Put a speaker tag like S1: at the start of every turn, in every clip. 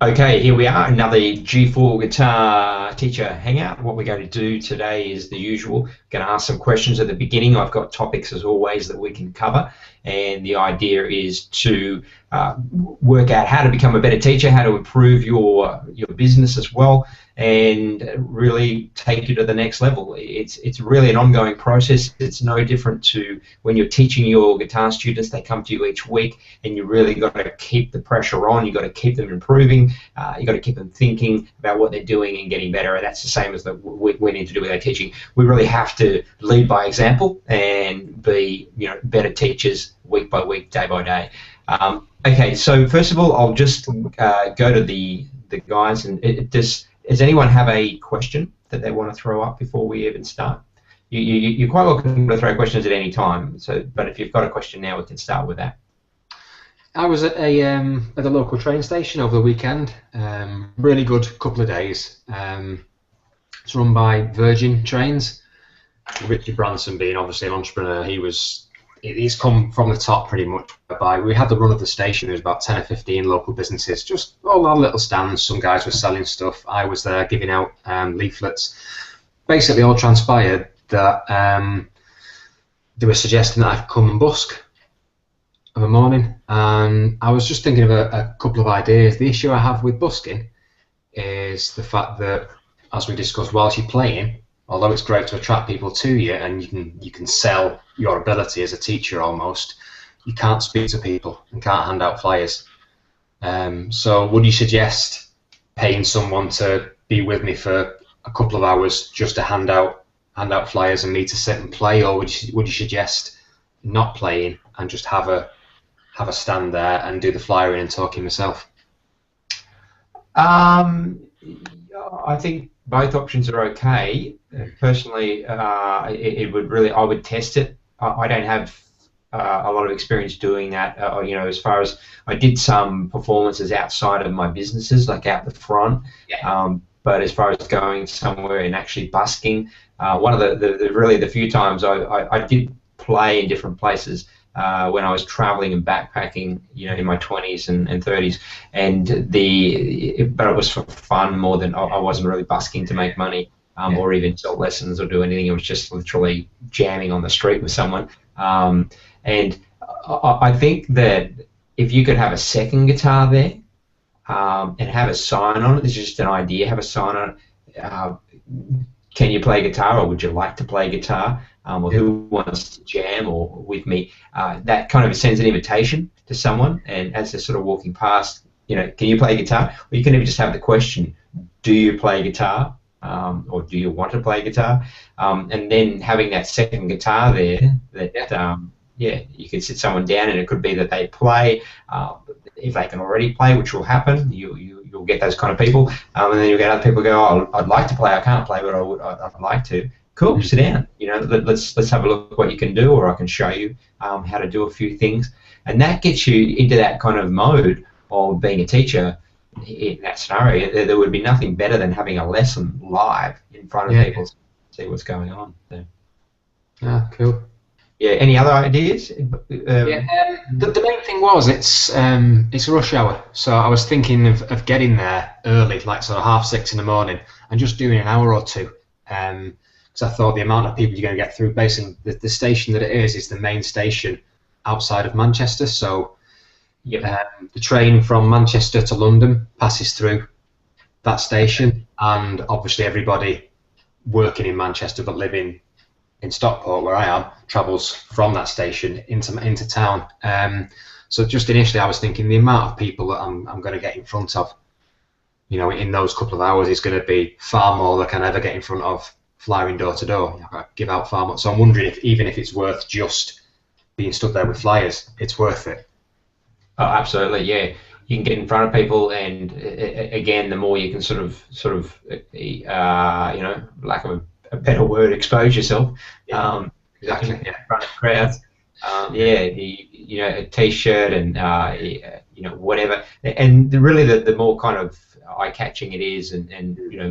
S1: Okay, here we are, another G4 Guitar Teacher Hangout. What we're going to do today is the usual. Going to ask some questions at the beginning. I've got topics as always that we can cover, and the idea is to work out how to become a better teacher, how to improve your business as well, and really take you to the next level. It's really an ongoing process. It's no different to when you're teaching your guitar students. They come to you each week, and you really got to keep the pressure on. You've got to keep them improving. You've got to keep them thinking about what they're doing and getting better. And that's the same as we need to do with our teaching. We really have to lead by example and be, better teachers week by week, day by day. Okay, so first of all, I'll just go to the guys, and does anyone have a question that they want to throw up before we even start? You're quite welcome to throw questions at any time. But if you've got a question now, we can start with that.
S2: I was at the local train station over the weekend. Really good couple of days. It's run by Virgin Trains. Richard Branson, being obviously an entrepreneur, he's come from the top pretty much. Whereby we had the run of the station. There was about 10 or 15 local businesses, just all our little stands. Some guys were selling stuff. I was there giving out leaflets. Basically, all transpired that they were suggesting that I come and busk of a morning, and I was just thinking of a couple of ideas. The issue I have with busking is the fact that, as we discussed, whilst you're playing, although it's great to attract people to you and you can sell your ability as a teacher almost, you can't speak to people and can't hand out flyers. So would you suggest paying someone to be with me for a couple of hours just to hand out flyers and me to sit and play, or would you suggest not playing and just have a stand there and do the flyering and talking myself?
S1: I think both options are okay. Personally, I would test it. I don't have a lot of experience doing that. As far as I did some performances outside of my businesses, like out the front. Yeah. But as far as going somewhere and actually busking, one of the few times I did play in different places. When I was traveling and backpacking, in my 20s and 30s, but it was for fun more than I wasn't really busking to make money, or even sell lessons or do anything. It was just literally jamming on the street with someone. And I think that if you could have a second guitar there, and have a sign on it, this is just an idea, have a sign on it, can you play guitar, or would you like to play guitar? Or who wants to jam or with me? That kind of sends an invitation to someone, and as they're sort of walking past, can you play guitar? Or you can even just have the question, do you play guitar? Or do you want to play guitar? And then having that second guitar there, you can sit someone down, and it could be that they play. If they can already play, which will happen, you'll get those kind of people, and then you'll get other people go, oh, I'd like to play, I can't play, but I'd like to. Cool, sit down. Let's have a look what you can do, or I can show you how to do a few things, and that gets you into that kind of mode of being a teacher. In that scenario, there would be nothing better than having a lesson live in front of people to see what's going on. So.
S2: Yeah, cool.
S1: Yeah. Any other ideas?
S2: The main thing was it's rush hour, so I was thinking of getting there early, like sort of 6:30 in the morning, and just doing an hour or two. Because I thought the amount of people you're going to get through, basically the station that it is the main station outside of Manchester. So the train from Manchester to London passes through that station, and obviously everybody working in Manchester but living in Stockport, where I am, travels from that station into town. So just initially I was thinking the amount of people that I'm going to get in front of, in those couple of hours is going to be far more than I can ever get in front of flying door to door. I give out far more. So I'm wondering even if it's worth just being stood there with flyers, it's worth it.
S1: Oh, absolutely, yeah. You can get in front of people, and again, the more you can sort of lack of a better word, expose yourself.
S2: Exactly.
S1: In front of crowds. A t-shirt and whatever, and really the more kind of eye-catching it is, and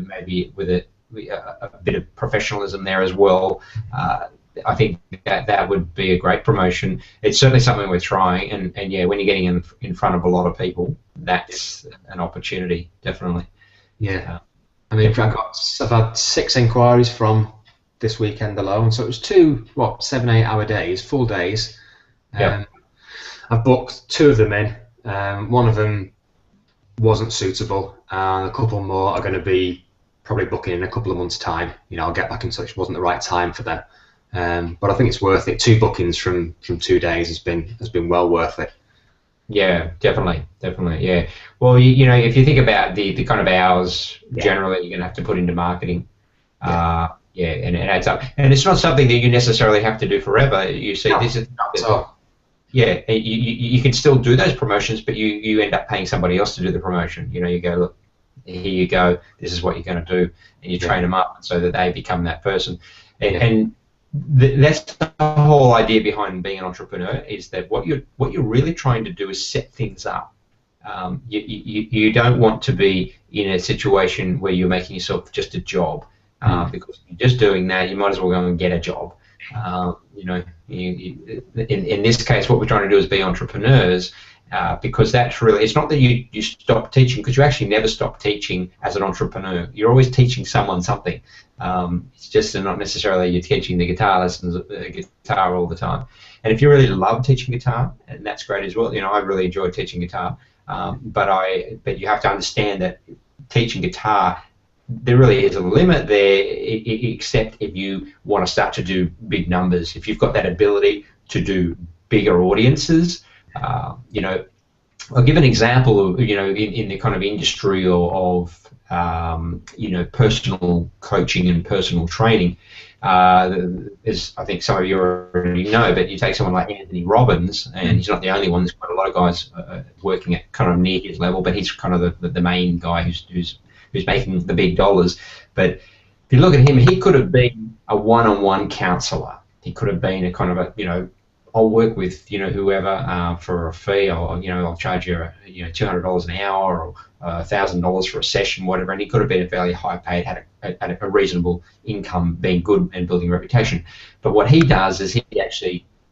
S1: maybe with a bit of professionalism there as well, I think that would be a great promotion. It's certainly something we're trying, and yeah, when you're getting in front of a lot of people, that's an opportunity, definitely.
S2: Yeah. I mean, I've had 6 inquiries from this weekend alone, so it was 2 7-8 hour days, full days.
S1: Yeah.
S2: I've booked 2 of them in. One of them wasn't suitable, and a couple more are going to be probably booking in a couple of months' time. I'll get back in touch. It wasn't the right time for them, but I think it's worth it. 2 bookings from 2 days has been well worth it.
S1: Yeah, definitely, yeah. Well, if you think about the kind of hours generally you're going to have to put into marketing, and it adds up. And it's not something that you necessarily have to do forever. You see, this is yeah, you can still do those promotions, but you end up paying somebody else to do the promotion. You go, look, here you go, this is what you're going to do, and you train them up so that they become that person. And that's the whole idea behind being an entrepreneur, is that what you're really trying to do is set things up. You don't want to be in a situation where you're making yourself just a job, because if you're just doing that, you might as well go and get a job. In this case, what we're trying to do is be entrepreneurs, because that's really, it's not that you stop teaching, because you actually never stop teaching as an entrepreneur. You're always teaching someone something. It's just not necessarily you're teaching the guitar lessons, guitar all the time. And if you really love teaching guitar, and that's great as well. I really enjoy teaching guitar, but you have to understand that teaching guitar, there really is a limit there, except if you want to start to do big numbers. If you've got that ability to do bigger audiences, I'll give an example of, in the kind of industry of personal coaching and personal training. As I think some of you already know, but you take someone like Anthony Robbins, and he's not the only one. There's quite a lot of guys working at kind of near his level, but he's kind of the main guy who's making the big dollars. But if you look at him, he could have been a one-on-one counselor. He could have been a kind of a, I'll work with, whoever for a fee, or, I'll charge you, $200 an hour, or $1,000 for a session, whatever. And he could have been a fairly high paid, had a reasonable income, being good and building a reputation. But what he does is he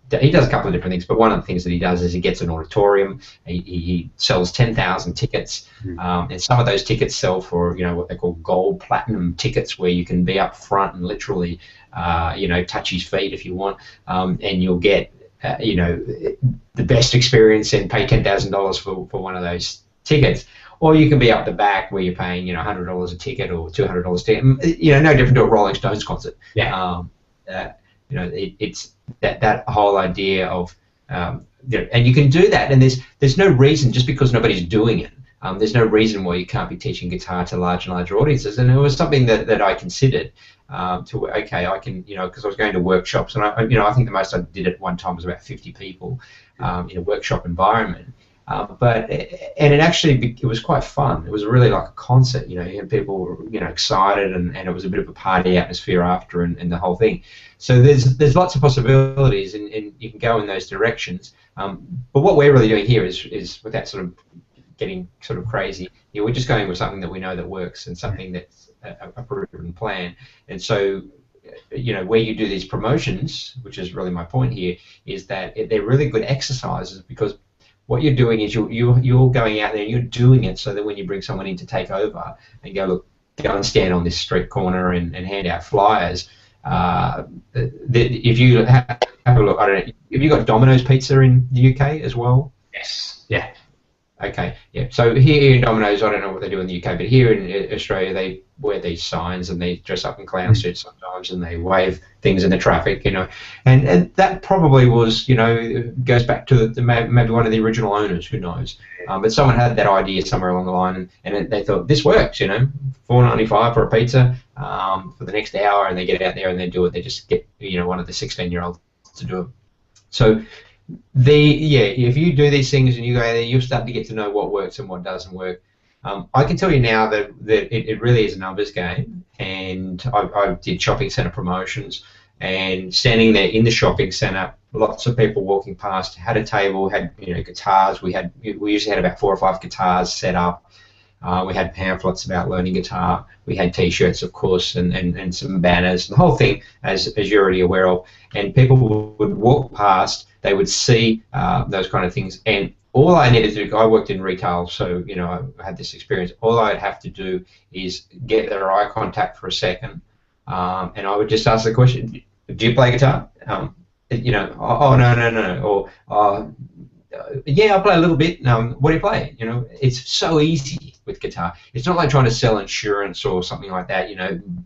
S1: does a couple of different things, but one of the things that he does is he gets an auditorium, he sells 10,000 tickets, and some of those tickets sell for, what they call gold platinum tickets, where you can be up front and literally, touch his feet if you want, and you'll get, the best experience and pay $10,000 for one of those tickets. Or you can be up the back where you're paying, $100 a ticket or $200 a ticket, no different to a Rolling Stones concert.
S2: Yeah.
S1: It's that whole idea of, and you can do that, and there's no reason, just because nobody's doing it, there's no reason why you can't be teaching guitar to larger and larger audiences. And it was something that I considered, I can, because I was going to workshops, and I think the most I did at one time was about 50 people in a workshop environment. It was quite fun. It was really like a concert, and people were, excited, and it was a bit of a party atmosphere after, and the whole thing. So there's lots of possibilities, and you can go in those directions. But what we're really doing here is without sort of getting sort of crazy, we're just going with something that we know that works, and something that's a proven plan. And so, where you do these promotions, which is really my point here, is that they're really good exercises, because what you're doing is you're going out there and you're doing it so that when you bring someone in to take over and go and stand on this street corner and hand out flyers, if you have a look, I don't know, have you got Domino's Pizza in the UK as well?
S2: Yes. Yeah.
S1: Okay. Yeah. So here in Domino's, I don't know what they do in the UK, but here in Australia, they wear these signs and they dress up in clown suits sometimes, and they wave things in the traffic, and that probably was, goes back to maybe one of the original owners, who knows, but someone had that idea somewhere along the line, and they thought, this works, $4.95 for a pizza for the next hour, and they get out there and they do it. They just get, one of the 16-year-olds to do it. So if you do these things and you go there, you'll start to get to know what works and what doesn't work. I can tell you now that it really is a numbers game, and I did shopping centre promotions, and standing there in the shopping centre, lots of people walking past, had a table, had guitars. We usually had about 4 or 5 guitars set up, We had pamphlets about learning guitar. We had T-shirts, of course, and some banners. The whole thing, as you're already aware of. And people would walk past. They would see those kind of things. And all I needed to do, I worked in retail, so I had this experience. All I'd have to do is get their eye contact for a second, and I would just ask the question, "Do you play guitar?" Oh no, or yeah, I play a little bit. What do you play? It's so easy with guitar. It's not like trying to sell insurance or something like that.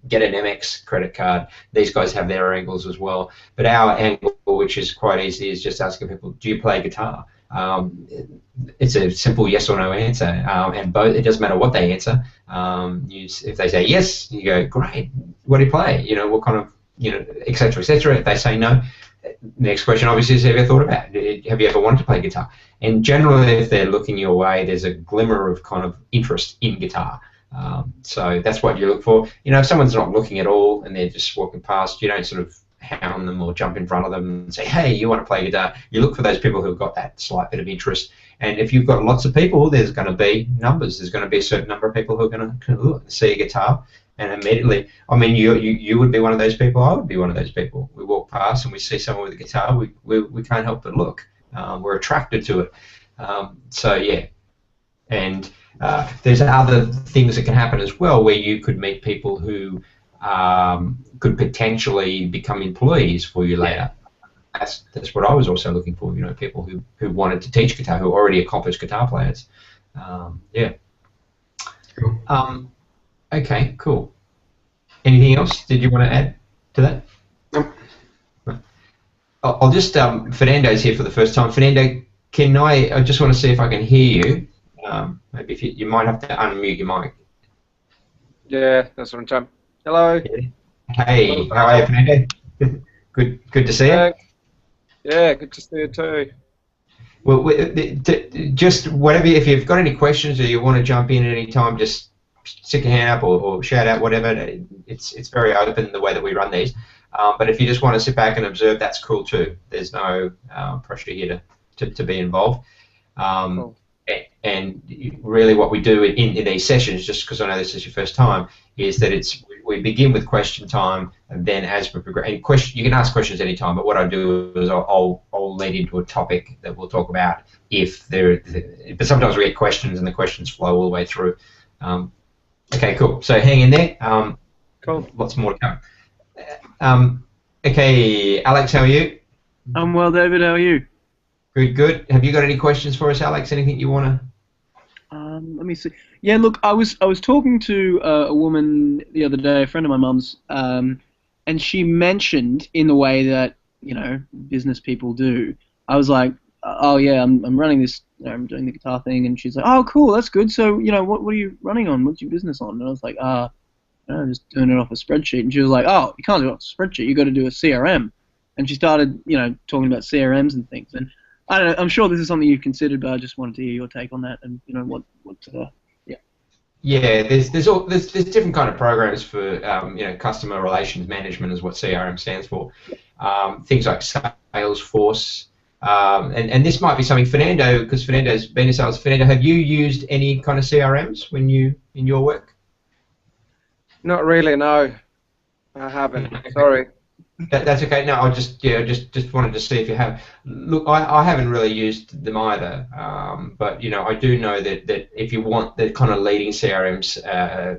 S1: Get an MX credit card. These guys have their angles as well, but our angle, which is quite easy, is just asking people, "Do you play guitar?" It's a simple yes or no answer, and both. It doesn't matter what they answer. If they say yes, you go, "Great. What do you play? What kind of etc. etc." If they say no, next question obviously is, have you ever thought about it? Have you ever wanted to play guitar? And generally, if they're looking your way, there's a glimmer of kind of interest in guitar. So that's what you look for. If someone's not looking at all and they're just walking past, you don't sort of hound them or jump in front of them and say, "Hey, you want to play guitar?" You look for those people who've got that slight bit of interest. And if you've got lots of people, there's going to be numbers. There's going to be a certain number of people who are going to see a guitar. And immediately, I mean, you would be one of those people. I would be one of those people. We walk past and we see someone with a guitar. We can't help but look. We're attracted to it. So yeah, and there's other things that can happen as well, where you could meet people who could potentially become employees for you later. That's what I was also looking for. People who wanted to teach guitar, who are already accomplished guitar players. Yeah. Cool. Okay, cool. Anything else? Did you want to add to that?
S2: No.
S1: I'll just, Fernando's here for the first time. Fernando, I just want to see if I can hear you. Maybe if you might have to unmute your mic.
S3: Yeah, that's what I'm trying. Hello.
S1: Hey, how are you, Fernando? Good to see you.
S3: Yeah, good to see you too.
S1: Well, just whatever, if you've got any questions or you want to jump in at any time, just stick your hand up or shout out, whatever. It's very open the way that we run these. But if you just want to sit back and observe, that's cool too. There's no pressure here to be involved.
S3: Cool.
S1: And really what we do in these sessions, just because I know this is your first time, is that we begin with question time, and then as we progress, you can ask questions anytime, but what I do is I'll lead into a topic that we'll talk about but sometimes we get questions and the questions flow all the way through. Okay, cool. So hang in there.
S3: Cool.
S1: Lots more to come. Okay, Alex, how are you?
S4: I'm well, David. How are you?
S1: Good. Have you got any questions for us, Alex? Anything you want to?
S4: Let me see. Yeah, look, I was talking to a woman the other day, a friend of my mum's, and she mentioned in the way that business people do. I was like, oh yeah, I'm running this, I'm doing the guitar thing, and she's like, oh cool, that's good. So what are you running on? What's your business on? And I was like, I'm just doing it off a spreadsheet. And she was like, oh, you can't do it off a spreadsheet. You got to do a CRM. And she started talking about CRMs and things. And I don't know, I'm sure this is something you've considered, but I just wanted to hear your take on that and yeah.
S1: Yeah, there's different kind of programs for customer relations management is what CRM stands for. Things like Salesforce, and this might be something Fernando, because Fernando's been in sales. Fernando, have you used any kind of CRMs in your work?
S3: Not really, no. I haven't. Sorry.
S1: That's okay. No, I just wanted to see if you have. Look, I haven't really used them either, but I do know that if you want the kind of leading CRMs,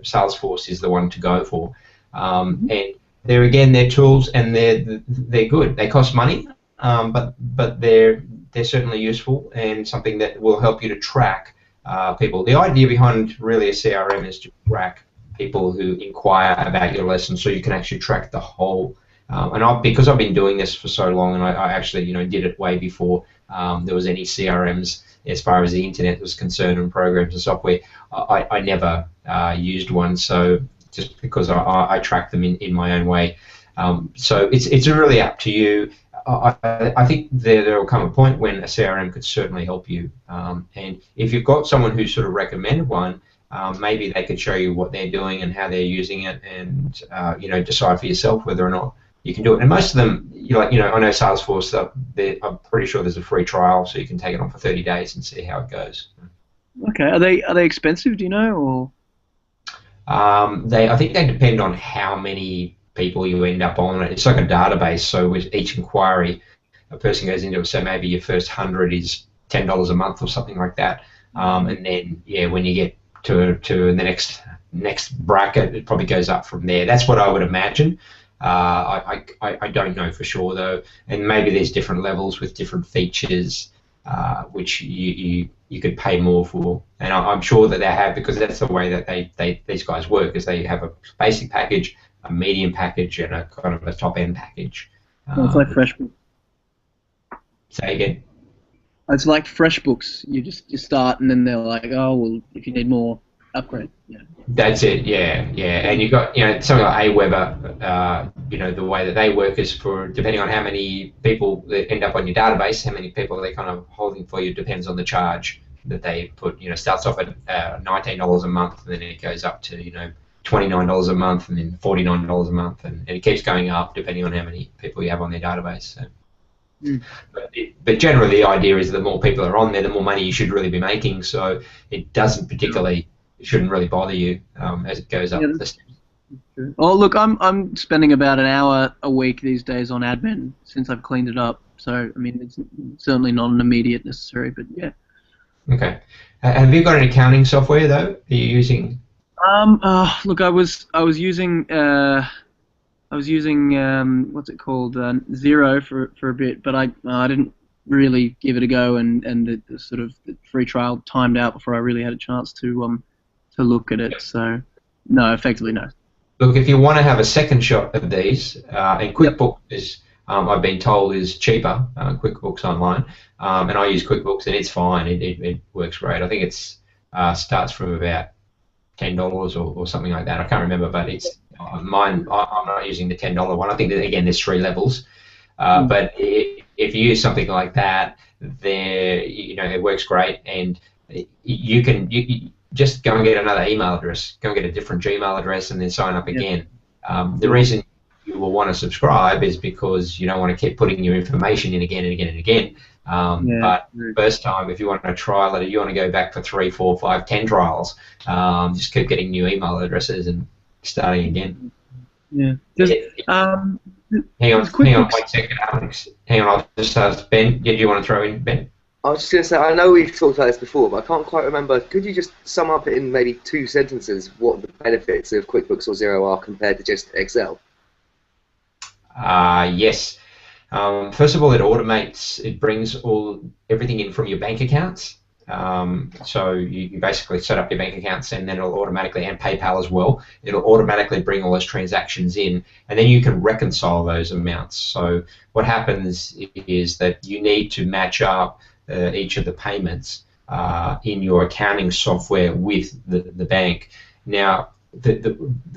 S1: Salesforce is the one to go for. And they're tools, and they're good. They cost money, but they're certainly useful and something that will help you to track people. The idea behind really a CRM is to track people who inquire about your lesson, so you can actually track the whole. Because I've been doing this for so long, and I actually did it way before there was any CRMs as far as the internet was concerned and programs and software. I never used one, so just because I track them in my own way. So it's really up to you. I think there will come a point when a CRM could certainly help you. And if you've got someone who sort of recommended one, maybe they could show you what they're doing and how they're using it, and decide for yourself whether or not you can do it. And most of them, I know Salesforce, I'm pretty sure there's a free trial, so you can take it on for 30 days and see how it goes.
S4: Okay. Are they expensive? Do you know? Or
S1: I think they depend on how many people you end up on. It's like a database, so with each inquiry, a person goes into it. So maybe your first 100 is $10 a month or something like that, and then yeah, when you get to the next bracket, it probably goes up from there. That's what I would imagine. I don't know for sure though, and maybe there's different levels with different features, which you could pay more for, and I'm sure that they have, because that's the way that these guys work, is they have a basic package, a medium package, and a kind of a top end package.
S4: it's like FreshBooks.
S1: Say again.
S4: It's like FreshBooks. You start, and then they're like, oh well, if you need more, upgrade. Yeah.
S1: That's it, yeah. And you got, something like Aweber, the way that they work is for, depending on how many people that end up on your database, how many people they're kind of holding for you, depends on the charge that they put. Starts off at $19 a month, and then it goes up to, $29 a month, and then $49 a month, and it keeps going up depending on how many people you have on their database. So. But generally, the idea is the more people are on there, the more money you should really be making. So it doesn't particularly, it shouldn't really bother you as it goes up the steps.
S4: Oh, look, I'm spending about an hour a week these days on admin since I've cleaned it up. So I mean, it's certainly not an immediate necessary, but yeah.
S1: Okay. Have you got an accounting software though? Are you using?
S4: Look, I was using what's it called, Xero for a bit, but I didn't really give it a go, and the sort of the free trial timed out before I really had a chance to look at it. So no, effectively no.
S1: Look, if you want to have a second shot at these, and QuickBooks is, I've been told, is cheaper, QuickBooks Online, and I use QuickBooks and it's fine. It works great. I think it's starts from about $10 or something like that. I can't remember, but it's mine. I'm not using the $10 one. I think that, again, there's 3 levels. But if you use something like that, there, it works great, and you can just go and get another email address, go and get a different Gmail address, and then sign up again. The reason you will want to subscribe is because you don't want to keep putting your information in again and again and again. But first time, if you want to trial it, or you want to go back for 3, 4, 5, 10 trials, just keep getting new email addresses and starting again.
S4: Yeah.
S1: Hang on 1 second, Alex. Hang on, I'll just ask Ben. Do you want to throw in, Ben?
S5: I was just going to say, I know we've talked about this before, but I can't quite remember. Could you just sum up in maybe 2 sentences what the benefits of QuickBooks or Xero are compared to just Excel?
S1: Yes. First of all, it automates. It brings everything in from your bank accounts. So you basically set up your bank accounts, and then it'll automatically, and PayPal as well, it'll automatically bring all those transactions in, and then you can reconcile those amounts. So what happens is that you need to match up each of the payments in your accounting software with the bank. Now,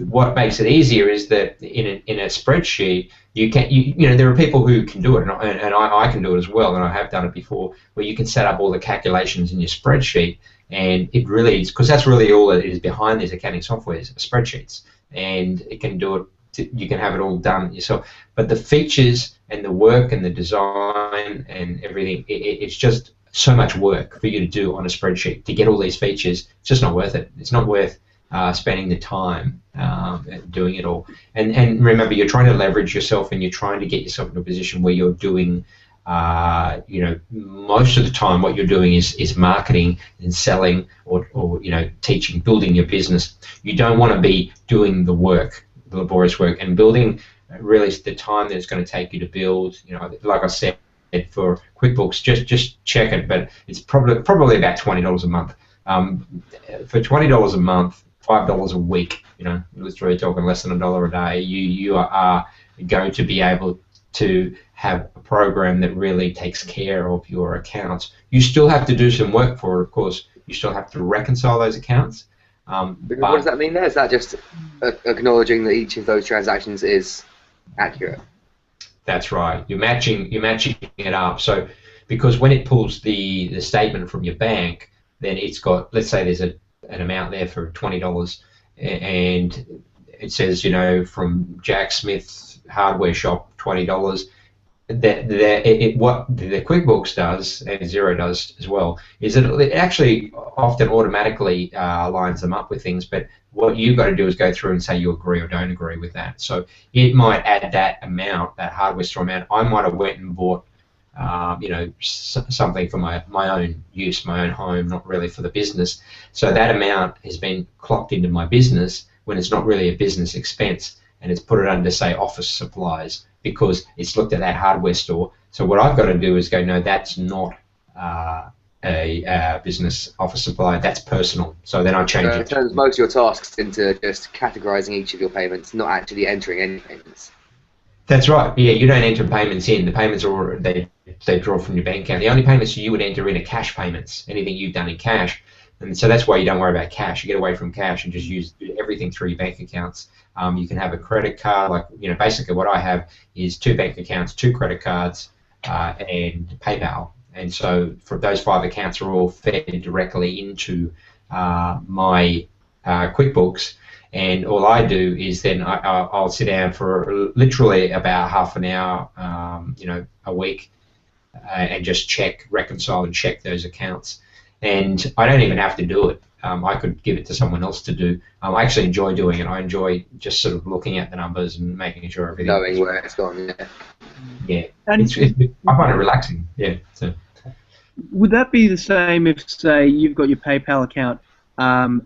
S1: what makes it easier is that in a spreadsheet, there are people who can do it, and I can do it as well, and I have done it before, where you can set up all the calculations in your spreadsheet, and it really is, because that's really all that is behind these accounting softwares, spreadsheets, and it can do it. You can have it all done yourself, but the features and the work and the design and everything, it's just so much work for you to do on a spreadsheet to get all these features. It's just not worth it. It's not worth spending the time doing it all. And remember, you're trying to leverage yourself, and you're trying to get yourself in a position where you're doing, most of the time what you're doing is marketing and selling, or teaching, building your business. You don't want to be doing the work, the laborious work, and building really the time that it's going to take you to build. Like I said, for QuickBooks, just check it, but it's probably about $20 a month. For $20 a month, $5 a week, literally talking less than $1 a day, you are going to be able to have a program that really takes care of your accounts. You still have to do some work for it, of course. You still have to reconcile those accounts.
S5: What does that mean there? Is that just acknowledging that each of those transactions is accurate?
S1: That's right. You're matching it up. So, because when it pulls the statement from your bank, then it's got, let's say there's an amount there for $20, and it says, from Jack Smith's hardware shop, $20. What the QuickBooks does, and Xero does as well, is that it actually often automatically lines them up with things, but what you've got to do is go through and say you agree or don't agree with that. So it might add that amount, that hardware store amount. I might have went and bought something for my own use, my own home, not really for the business. So that amount has been clocked into my business when it's not really a business expense, and it's put it under, say, office supplies, because it's looked at that hardware store. So what I've got to do is go, no, that's not a business office supply, that's personal. So then I change it.
S5: It turns most of your tasks into just categorizing each of your payments, not actually entering any payments.
S1: That's right. Yeah, you don't enter payments in. The payments are they draw from your bank account. The only payments you would enter in are cash payments, anything you've done in cash. And so that's why you don't worry about cash. You get away from cash and just use everything through your bank accounts. You can have a credit card, like, basically what I have is 2 bank accounts, 2 credit cards, and PayPal. And so for those 5 accounts are all fed directly into my QuickBooks. And all I do is then I'll sit down for literally about half an hour, a week, and just reconcile and check those accounts. And I don't even have to do it. I could give it to someone else to do. I actually enjoy doing it. I enjoy just sort of looking at the numbers and making sure everything.
S5: Knowing where it's gone, yeah.
S1: Yeah, I find it relaxing. Yeah. So.
S4: Would that be the same if, say, you've got your PayPal account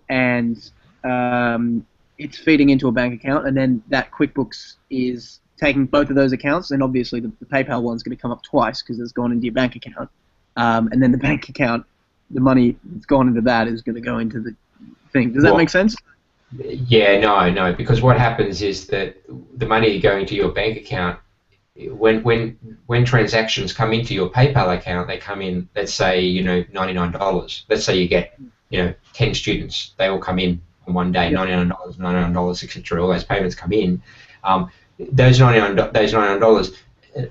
S4: and it's feeding into a bank account, and then that QuickBooks is taking both of those accounts, and obviously the PayPal one's going to come up twice because it's gone into your bank account, and then the bank account, the money that's gone into that is going to go into the thing. Does that make sense?
S1: Yeah, no, because what happens is that the money going to your bank account, when transactions come into your PayPal account, they come in, let's say, $99. Let's say you get, 10 students, they all come in on one day, $99, etc. All those payments come in. Those $99,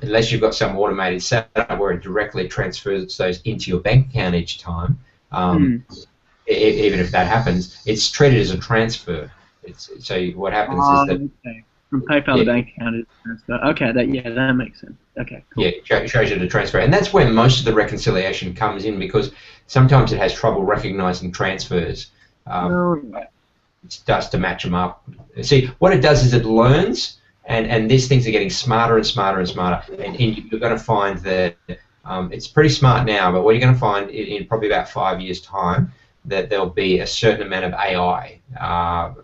S1: unless you've got some automated setup where it directly transfers those into your bank account each time, even if that happens, it's treated as a transfer. So what happens is that
S4: from PayPal to bank account is transfer. Okay, that makes sense. Okay, cool.
S1: Yeah, it shows you the transfer, and that's where most of the reconciliation comes in, because sometimes it has trouble recognizing transfers. It starts to match them up. See, what it does is it learns, and these things are getting smarter and smarter and smarter, and you're going to find that it's pretty smart now, but what you're going to find in probably about 5 years' time, that there'll be a certain amount of AI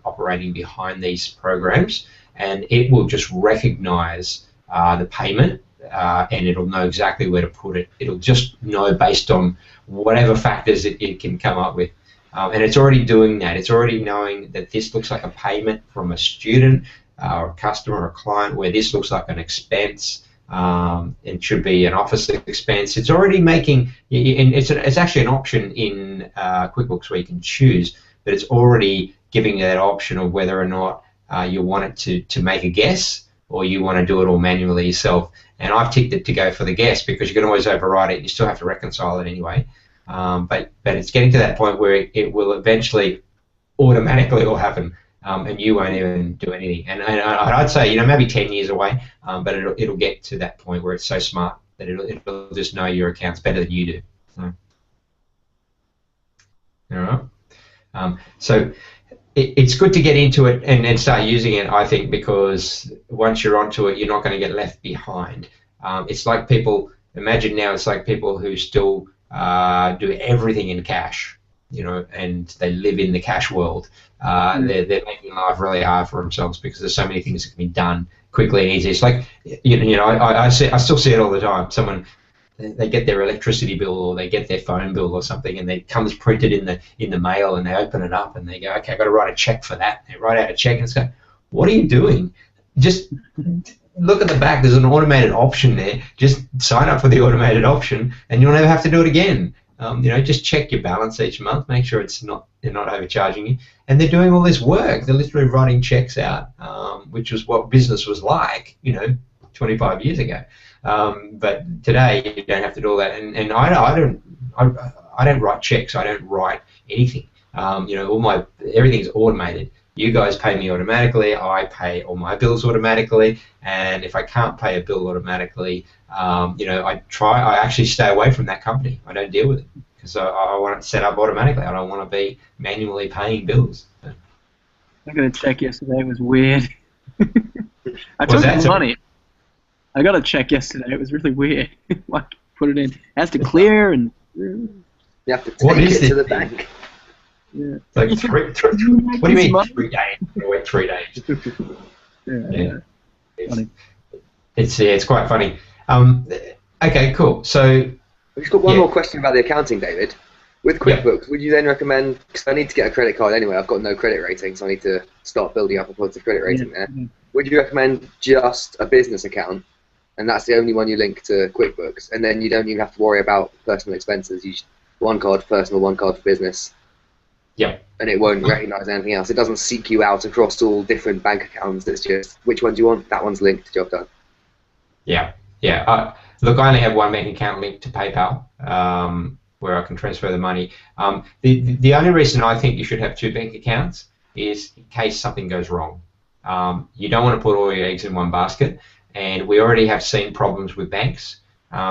S1: operating behind these programs, and it will just recognize the payment, and it'll know exactly where to put it. It'll just know based on whatever factors it can come up with. And it's already doing that. It's already knowing that this looks like a payment from a student or a customer or a client, where this looks like an expense. It should be an office expense. It's already making, and it's actually an option in QuickBooks where you can choose, but it's already giving you that option of whether or not you want it to make a guess, or you want to do it all manually yourself. And I've ticked it to go for the guess, because you can always override it. You still have to reconcile it anyway. But it's getting to that point where it will eventually automatically all happen, and you won't even do anything. And I'd say, maybe 10 years away, but it'll get to that point where it's so smart that it'll just know your accounts better than you do. So, all right. So it's good to get into it and start using it, I think, because once you're onto it, you're not going to get left behind. It's like people, imagine now it's like people who still do everything in cash, and they live in the cash world. They're making life really hard for themselves because there's so many things that can be done quickly and easy. It's like, I still see it all the time. Someone, they get their electricity bill or they get their phone bill or something, and it comes printed in the mail, and they open it up and they go, okay, I've got to write a check for that. They write out a check and it's like, what are you doing? Just look at the back. There's an automated option there. Just sign up for the automated option, and you'll never have to do it again. Just check your balance each month. Make sure they're not overcharging you. And they're doing all this work. They're literally writing checks out, which was what business was like, 25 years ago. But today you don't have to do all that. And I don't write checks. I don't write anything. Everything's automated. You guys pay me automatically. I pay all my bills automatically. And if I can't pay a bill automatically, I actually stay away from that company. I don't deal with it. because I want it set up automatically. I don't want to be manually paying bills.
S4: I got a check yesterday. It was weird. I
S1: Was
S4: took
S1: that
S4: the
S1: so-
S4: money. I got a check yesterday. It was really weird. Like, put it in. It has to clear and.
S5: You have to
S1: What
S5: take
S1: is
S5: it to
S1: this
S5: the
S1: thing?
S5: bank.
S4: Yeah.
S1: Like what do you mean 3 days? I wait 3 days.
S4: Yeah.
S1: Yeah. It's quite funny. Okay, cool. So
S5: I've just got one
S1: Yeah.
S5: more question about the accounting, David. With QuickBooks, would you then recommend, because I need to get a credit card anyway, I've got no credit rating, so I need to start building up a positive credit rating there. Would you recommend just a business account, and that's the only one you link to QuickBooks, and then you don't even have to worry about personal expenses? You just, one card for personal, one card for business.
S1: Yep.
S5: And it won't recognise anything else. It doesn't seek you out across all different bank accounts. It's just, which one do you want? That one's linked, job done.
S1: Yeah. Look, I only have one bank account linked to PayPal, where I can transfer the money. The only reason I think you should have two bank accounts is in case something goes wrong. You don't want to put all your eggs in one basket, and we already have seen problems with banks.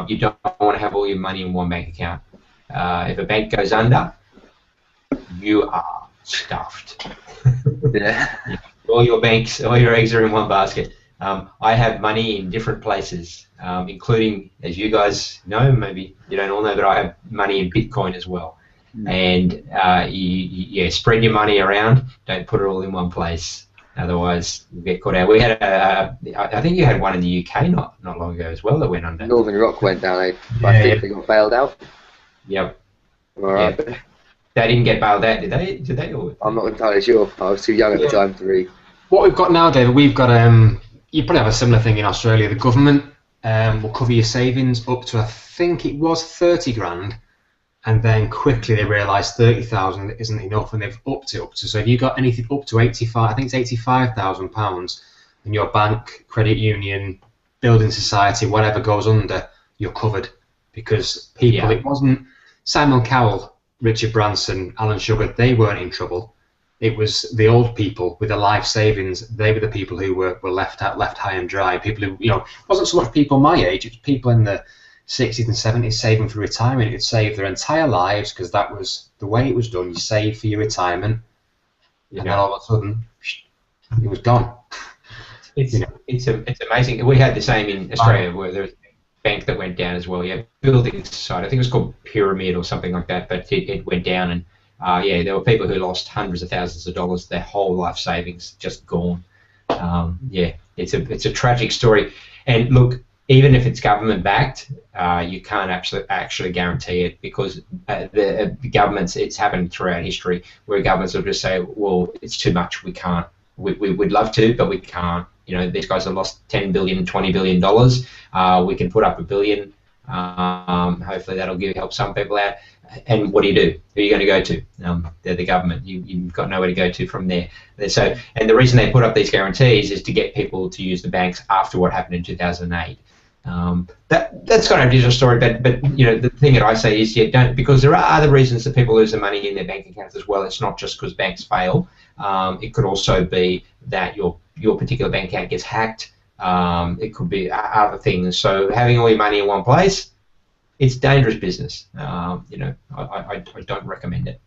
S1: You don't want to have all your money in one bank account. If a bank goes under, you are stuffed.
S5: Yeah.
S1: All your eggs are in one basket. I have money in different places, including, as you guys know, maybe you don't all know, but I have money in Bitcoin as well. And spread your money around. Don't put it all in one place, otherwise you'll get caught out. We had I think you had one in the UK not long ago as well that went under.
S5: Northern Rock went down. I think they got bailed out.
S1: Yep.
S5: All right.
S1: Yeah. They didn't get bailed out, did they? Did they?
S5: I'm not entirely sure. I was too young at the time to read.
S2: What we've got now, David, we've got you probably have a similar thing in Australia. The government will cover your savings up to, I think it was 30 grand, and then quickly they realised 30,000 isn't enough, and they've upped it up to. So if you got anything up to 85, I think it's £85,000, and your bank, credit union, building society, whatever goes under, you're covered, because people.
S1: Yeah.
S2: It wasn't Simon Cowell, Richard Branson, Alan Sugar. They weren't in trouble. It was the old people with the life savings. They were the people who were left high and dry. People who, it wasn't so much people my age. It was people in the 60s and 70s saving for retirement. It would save their entire lives because that was the way it was done. You save for your retirement, and then all of a sudden, it was gone.
S1: It's amazing. We had the same in Australia, where there was a bank that went down as well. Yeah, building society. I think it was called Pyramid or something like that, but it went down and. There were people who lost hundreds of thousands of dollars, their whole life savings just gone. It's a tragic story. And look, even if it's government backed, you can't actually guarantee it, because the governments, it's happened throughout history where governments will just say, well, it's too much, we can't. We'd love to, but we can't. These guys have lost $10 billion, $20 billion. We can put up $1 billion. Hopefully that'll help some people out. And what do? Who are you going to go to? They're the government. You've got nowhere to go to from there. So, and the reason they put up these guarantees is to get people to use the banks after what happened in 2008. That's kind of a different story. But the thing that I say is, don't, because there are other reasons that people lose their money in their bank accounts as well. It's not just because banks fail. It could also be that your particular bank account gets hacked. It could be other things. So having all your money in one place, it's dangerous business. I don't recommend it.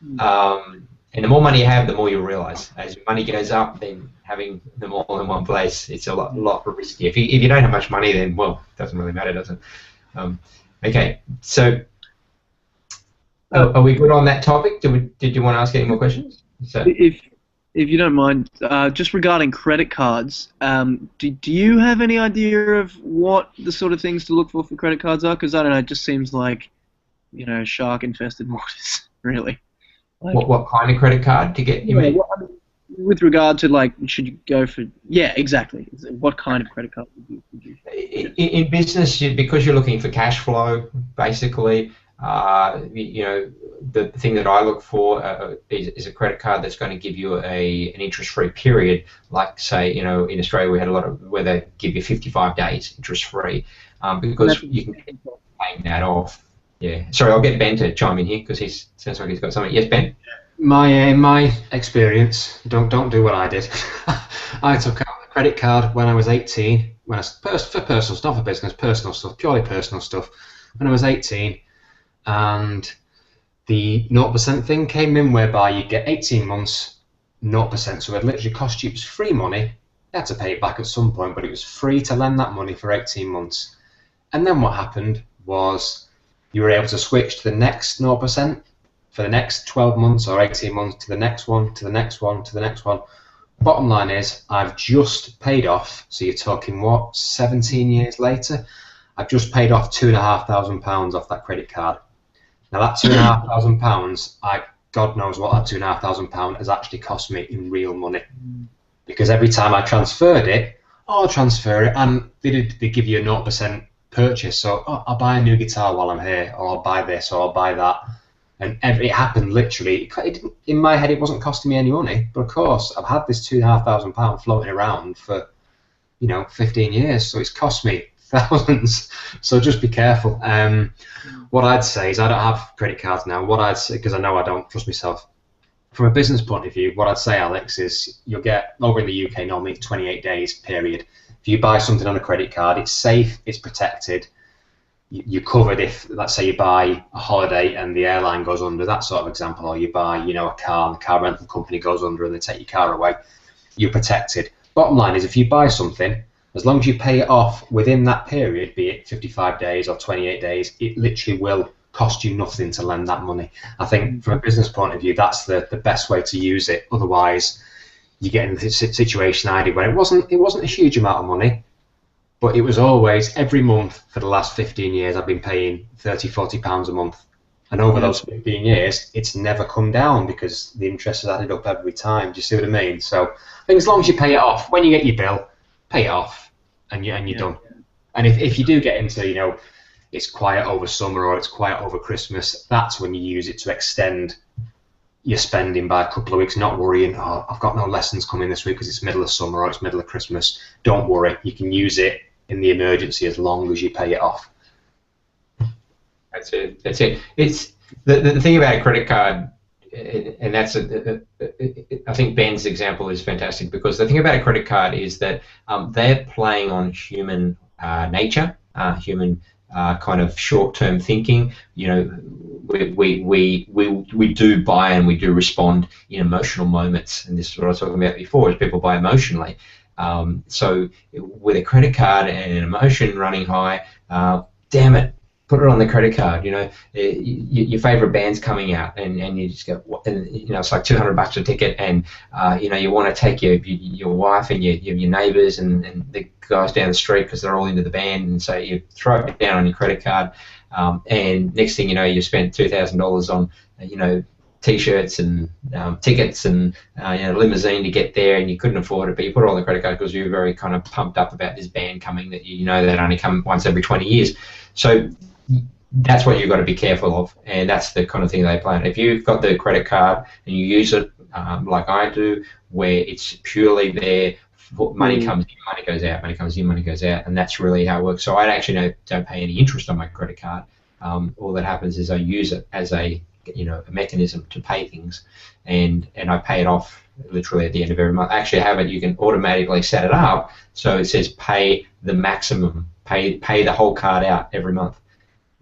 S1: And the more money you have, the more you realise. As your money goes up, then having them all in one place, it's a lot riskier. If you don't have much money, then, well, it doesn't really matter, does it? Okay, so are we good on that topic? Did you want to ask any more questions? So,
S4: If you don't mind, just regarding credit cards, do you have any idea of what the sort of things to look for credit cards are? Because I don't know, it just seems like, shark-infested waters, really.
S1: What kind of credit card to get?
S4: With regard to, should you go for... Yeah, exactly. What kind of credit card would you...
S1: In business, because you're looking for cash flow, basically, the thing that I look for is a credit card that's going to give you an interest-free period. Like, say, in Australia we had a lot of where they give you 55 days interest-free, because you can keep paying that off. Yeah. Sorry, I'll get Ben to chime in here because he sounds like he's got something. Yes, Ben.
S2: My experience, don't do what I did. I took out a credit card when I was 18. For personal stuff, for business, personal stuff, purely personal stuff. When I was 18. and the 0% thing came in, whereby you get 18 months, 0%. So it literally cost you, it was free money. You had to pay it back at some point, but it was free to lend that money for 18 months. And then what happened was you were able to switch to the next 0% for the next 12 months or 18 months, to the next one, to the next one, to the next one. Bottom line is, I've just paid off, so you're talking what, 17 years later, I've just paid off £2,500 off that credit card. Now that £2,500, God knows what that £2,500 has actually cost me in real money. Because every time I transferred it, I'll transfer it, and they give you a 0% purchase. So I'll buy a new guitar while I'm here, or I'll buy this, or I'll buy that. And it happened literally. In my head, it wasn't costing me any money, but of course, I've had this £2,500 floating around for, 15 years, so it's cost me thousands. So just be careful. What I'd say is, I don't have credit cards now. What I'd say, because I know I don't trust myself, from a business point of view, what I'd say, Alex, is you'll get, over in the UK, normally 28 days period. If you buy something on a credit card, it's safe, it's protected. You're covered if, let's say, you buy a holiday and the airline goes under, that sort of example, or you buy, a car and the car rental company goes under and they take your car away, you're protected. Bottom line is, if you buy something, as long as you pay it off within that period, be it 55 days or 28 days, it literally will cost you nothing to lend that money. I think from a business point of view, that's the best way to use it. Otherwise, you get in the situation I did, where it wasn't a huge amount of money, but it was always, every month for the last 15 years, I've been paying £30–40 a month. And over those 15 years, it's never come down because the interest has added up every time. Do you see what I mean? So I think as long as you pay it off, when you get your bill, pay it off, and you're done. And if you do get into, it's quiet over summer or it's quiet over Christmas, that's when you use it to extend your spending by a couple of weeks, not worrying, oh, I've got no lessons coming this week because it's middle of summer or it's middle of Christmas. Don't worry, you can use it in the emergency as long as you pay it off.
S1: That's it. It's the thing about a credit card, and that's I think Ben's example is fantastic, because the thing about a credit card is that they're playing on human nature, human kind of short-term thinking. We do buy and we do respond in emotional moments, and this is what I was talking about before, is people buy emotionally. So with a credit card and an emotion running high, damn it, put it on the credit card. Your favorite band's coming out, and you just go, and it's like $200 a ticket, and you want to take your wife and your neighbours and the guys down the street because they're all into the band, and so you throw it down on your credit card, and next thing you know, you spent $2,000 on T-shirts and tickets and limousine to get there, and you couldn't afford it, but you put it on the credit card because you were very kind of pumped up about this band coming that that only come once every 20 years. So that's what you've got to be careful of, and that's the kind of thing they plan. If you've got the credit card and you use it like I do, where it's purely there, money comes in, money goes out, money comes in, money goes out, and that's really how it works. So I actually don't pay any interest on my credit card. All that happens is I use it as a mechanism to pay things, and I pay it off literally at the end of every month. Actually, you can automatically set it up so it says pay the maximum, pay the whole card out every month.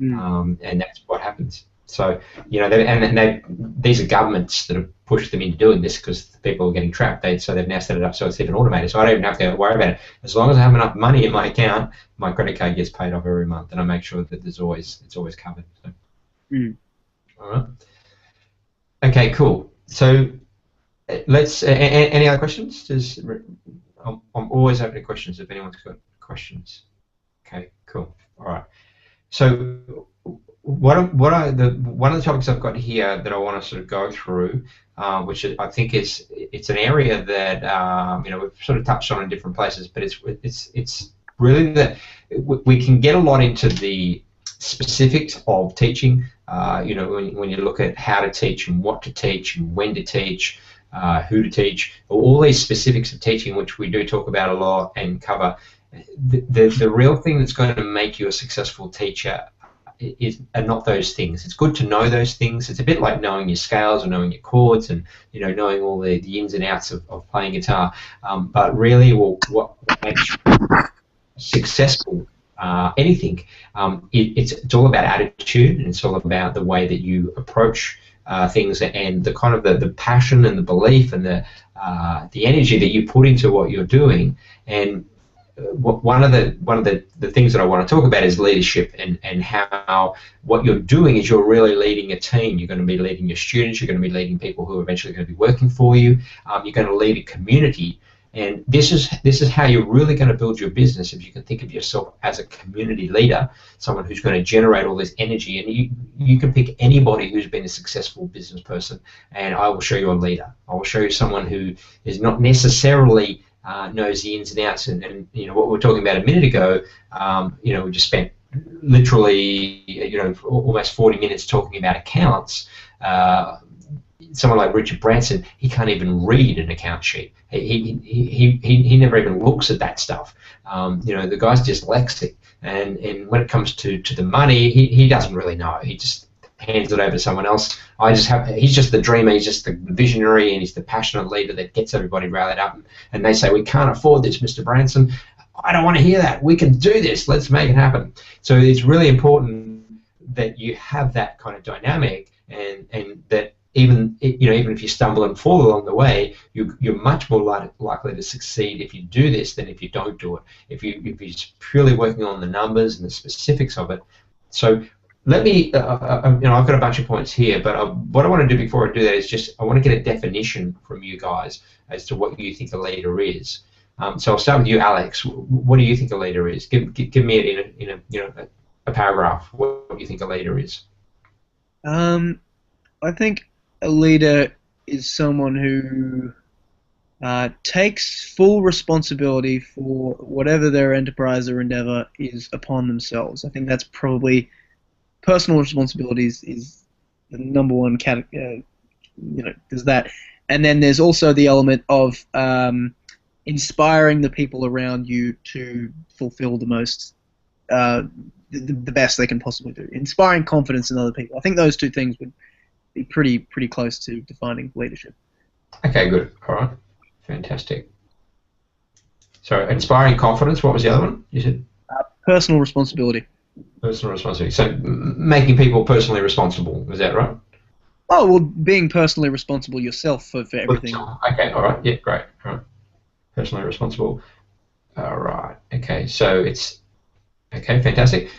S1: And that's what happens. So these are governments that have pushed them into doing this because people are getting trapped. So they've now set it up so it's even automated. So I don't even have to worry about it. As long as I have enough money in my account, my credit card gets paid off every month, and I make sure that it's always covered. So. All right. Okay, cool. So let's. Any other questions? I'm always open to questions if anyone's got questions. Okay, cool. All right. So one of the topics I've got here that I want to sort of go through, which I think it's an area that we've sort of touched on in different places, but it's really that we can get a lot into the specifics of teaching. When you look at how to teach and what to teach and when to teach, who to teach, all these specifics of teaching, which we do talk about a lot and cover. The real thing that's going to make you a successful teacher are not those things. It's good to know those things. It's a bit like knowing your scales or knowing your chords and knowing all the ins and outs of playing guitar. But really, what makes you a successful anything. It's all about attitude, and it's all about the way that you approach things, and the kind of the passion and the belief and the energy that you put into what you're doing. And one of the things that I want to talk about is leadership, and how what you're doing is you're really leading a team. You're going to be leading your students. You're going to be leading people who are eventually going to be working for you. You're going to lead a community. And this is how you're really going to build your business, if you can think of yourself as a community leader, someone who's going to generate all this energy. And you can pick anybody who's been a successful business person, and I will show you a leader. I will show you someone who is not necessarily knows the ins and outs. And you know what we were talking about a minute ago. You know, we just spent literally almost 40 minutes talking about accounts. Someone like Richard Branson, he can't even read an account sheet. He never even looks at that stuff. The guy's dyslexic, and when it comes to the money, he doesn't really know. He just hands it over to someone else. He's just the dreamer, he's just the visionary, and he's the passionate leader that gets everybody rallied up. And they say, "We can't afford this, Mr. Branson." I don't want to hear that. We can do this. Let's make it happen. So it's really important that you have that kind of dynamic, and that even if you stumble and fall along the way, you're much more likely to succeed if you do this than if you don't do it. If you're purely working on the numbers and the specifics of it. So let me, I've got a bunch of points here, but what I want to do before I do that is I want to get a definition from you guys as to what you think a leader is. So I'll start with you, Alex. What do you think a leader is? Give me it in a paragraph. What you think a leader is?
S4: I think a leader is someone who takes full responsibility for whatever their enterprise or endeavor is upon themselves. I think that's probably personal responsibilities is the number one category. There's that, and then there's also the element of inspiring the people around you to fulfill the most, the best they can possibly do. Inspiring confidence in other people. I think those two things would be pretty close to defining leadership. Okay,
S1: good. All right. Fantastic. So, inspiring confidence, what was the other one you said?
S4: Personal responsibility.
S1: Personal responsibility. So, making people personally responsible, is that right?
S4: Oh, well, being personally responsible yourself for everything.
S1: Okay, all right. Yeah, great. All right. Personally responsible. All right. Okay, so it's... Okay, fantastic.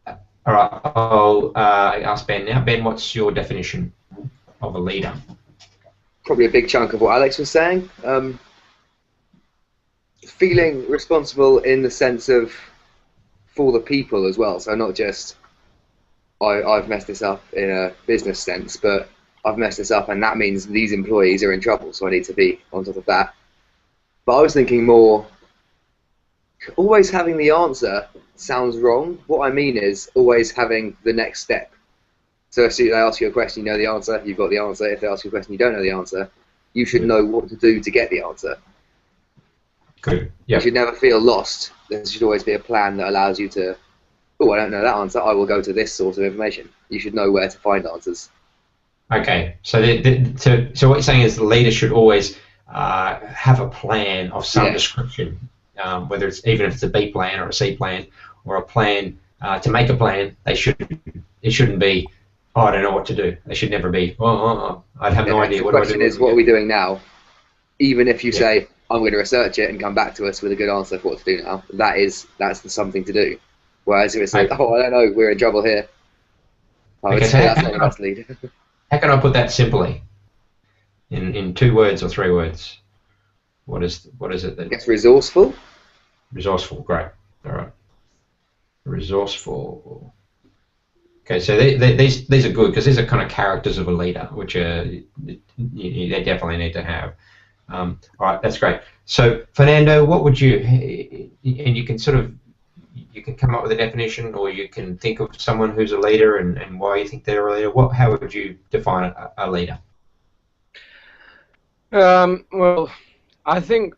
S1: All right, I'll ask Ben now. Ben, what's your definition of a leader?
S5: Probably a big chunk of what Alex was saying. Feeling responsible in the sense of for the people as well. So not just I've messed this up in a business sense, but I've messed this up and that means these employees are in trouble, so I need to be on top of that. But I was thinking more, always having the answer sounds wrong. What I mean is always having the next step. So if they ask you a question, you know the answer, you've got the answer. If they ask you a question, you don't know the answer, you should know what to do to get the answer.
S1: Good. Yep.
S5: You should never feel lost. There should always be a plan that allows you to, oh, I don't know that answer, I will go to this source of information. You should know where to find answers.
S1: Okay, so so what you're saying is the leader should always have a plan of some description, whether it's even if it's a B plan or a C plan or a plan to make a plan. It shouldn't be, oh, I don't know what to do. They should never be, I'd have no idea.
S5: The question is, what are we doing now? Even if you say, I'm going to research it and come back to us with a good answer for what to do now, that's the something to do. Whereas if it's like, oh, I don't know, we're in trouble here, I would say that's not the best lead.
S1: How can I put that simply? In 2 words or 3 words? What is it that?
S5: It's resourceful.
S1: Resourceful, great. All right. Resourceful. Okay, so these are good because these are kind of characters of a leader, which they definitely need to have. All right, that's great. So Fernando, what would you? And you can you can come up with a definition, or you can think of someone who's a leader and why you think they're a leader. How would you define a leader?
S3: Well, I think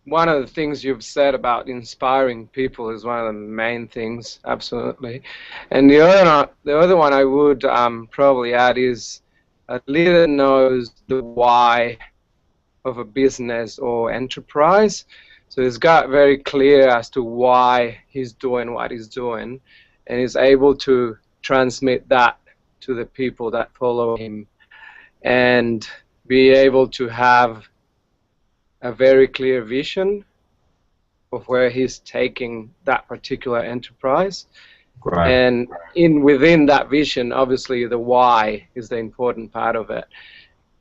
S3: one of the things you've said about inspiring people is one of the main things, absolutely. And the other one I would probably add is a leader knows the why of a business or enterprise. So he's got very clear as to why he's doing what he's doing, and he's able to transmit that to the people that follow him, and be able to have a very clear vision of where he's taking that particular enterprise.
S1: Right.
S3: And within that vision, obviously the why is the important part of it,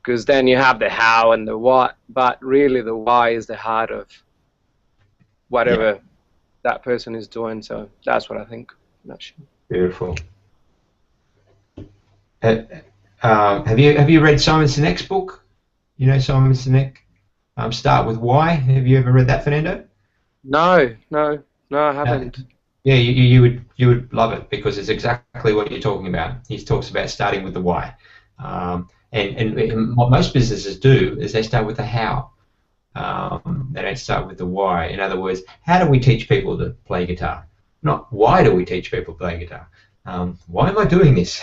S3: because then you have the how and the what, but really the why is the heart of whatever that person is doing. So that's what I think.
S1: Beautiful. Have you read Simon Sinek's book? You know Simon Sinek? Start with Why. Have you ever read that, Fernando?
S3: No, I haven't.
S1: Yeah, you would love it, because it's exactly what you're talking about. He talks about starting with the why, and what most businesses do is they start with the how. They don't start with the why. In other words, how do we teach people to play guitar? Not why do we teach people to play guitar? Why am I doing this?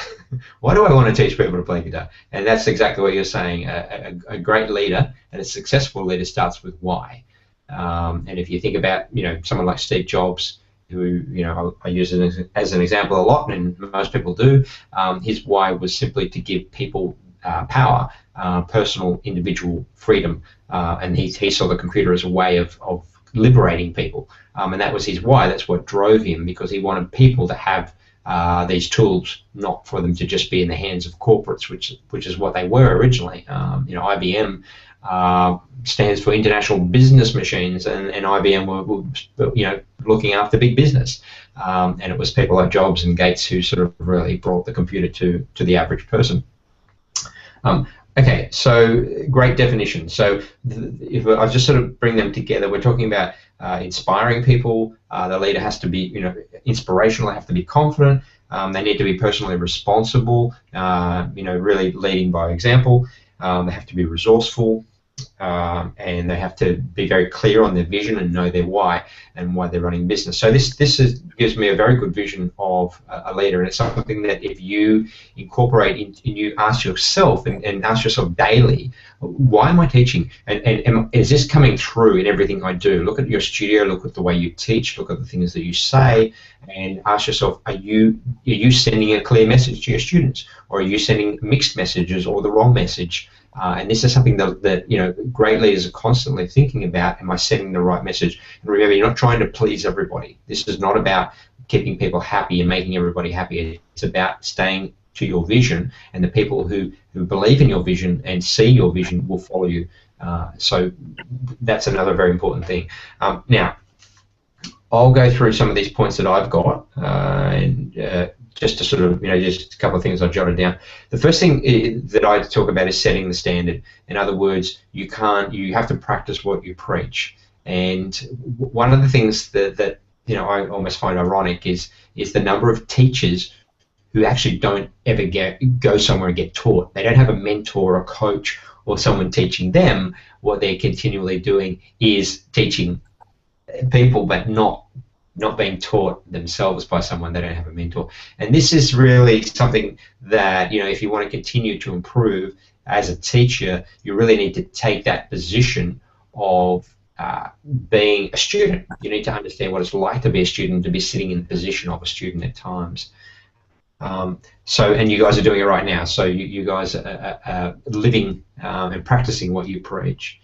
S1: Why do I want to teach people to play guitar? And that's exactly what you're saying. A great leader and a successful leader starts with why. And if you think about, someone like Steve Jobs, who, I use it as an example a lot, and most people do, his why was simply to give people power, personal, individual freedom, and he saw the computer as a way of liberating people, and that was his why. That's what drove him, because he wanted people to have these tools, not for them to just be in the hands of corporates, which is what they were originally. IBM stands for International Business Machines, and IBM were looking after big business, and it was people like Jobs and Gates who sort of really brought the computer to the average person. Okay, so great definition. So if I just sort of bring them together, we're talking about inspiring people. The leader has to be, inspirational. They have to be confident. They need to be personally responsible. Really leading by example. They have to be resourceful, and they have to be very clear on their vision and know their why and why they're running business. So this gives me a very good vision of a leader, and it's something that if you incorporate and you ask yourself and ask yourself daily, why am I teaching? And is this coming through in everything I do? Look at your studio, look at the way you teach, look at the things that you say, and ask yourself, are you sending a clear message to your students, or are you sending mixed messages or the wrong message? And this is something that great leaders are constantly thinking about. Am I sending the right message? And remember, you're not trying to please everybody. This is not about keeping people happy and making everybody happy. It's about staying to your vision, and the people who believe in your vision and see your vision will follow you. So that's another very important thing. Now, I'll go through some of these points that I've got, and just to sort of, just a couple of things I jotted down. The first thing that I talk about is setting the standard. In other words, you have to practice what you preach. And one of the things that I almost find ironic is the number of teachers who actually don't ever go somewhere and get taught. They don't have a mentor or a coach or someone teaching them. What they're continually doing is teaching people, but not being taught themselves by someone. They don't have a mentor. And this is really something that, if you want to continue to improve as a teacher, you really need to take that position of being a student. You need to understand what it's like to be a student, to be sitting in the position of a student at times. And you guys are doing it right now. So you guys are living and practicing what you preach.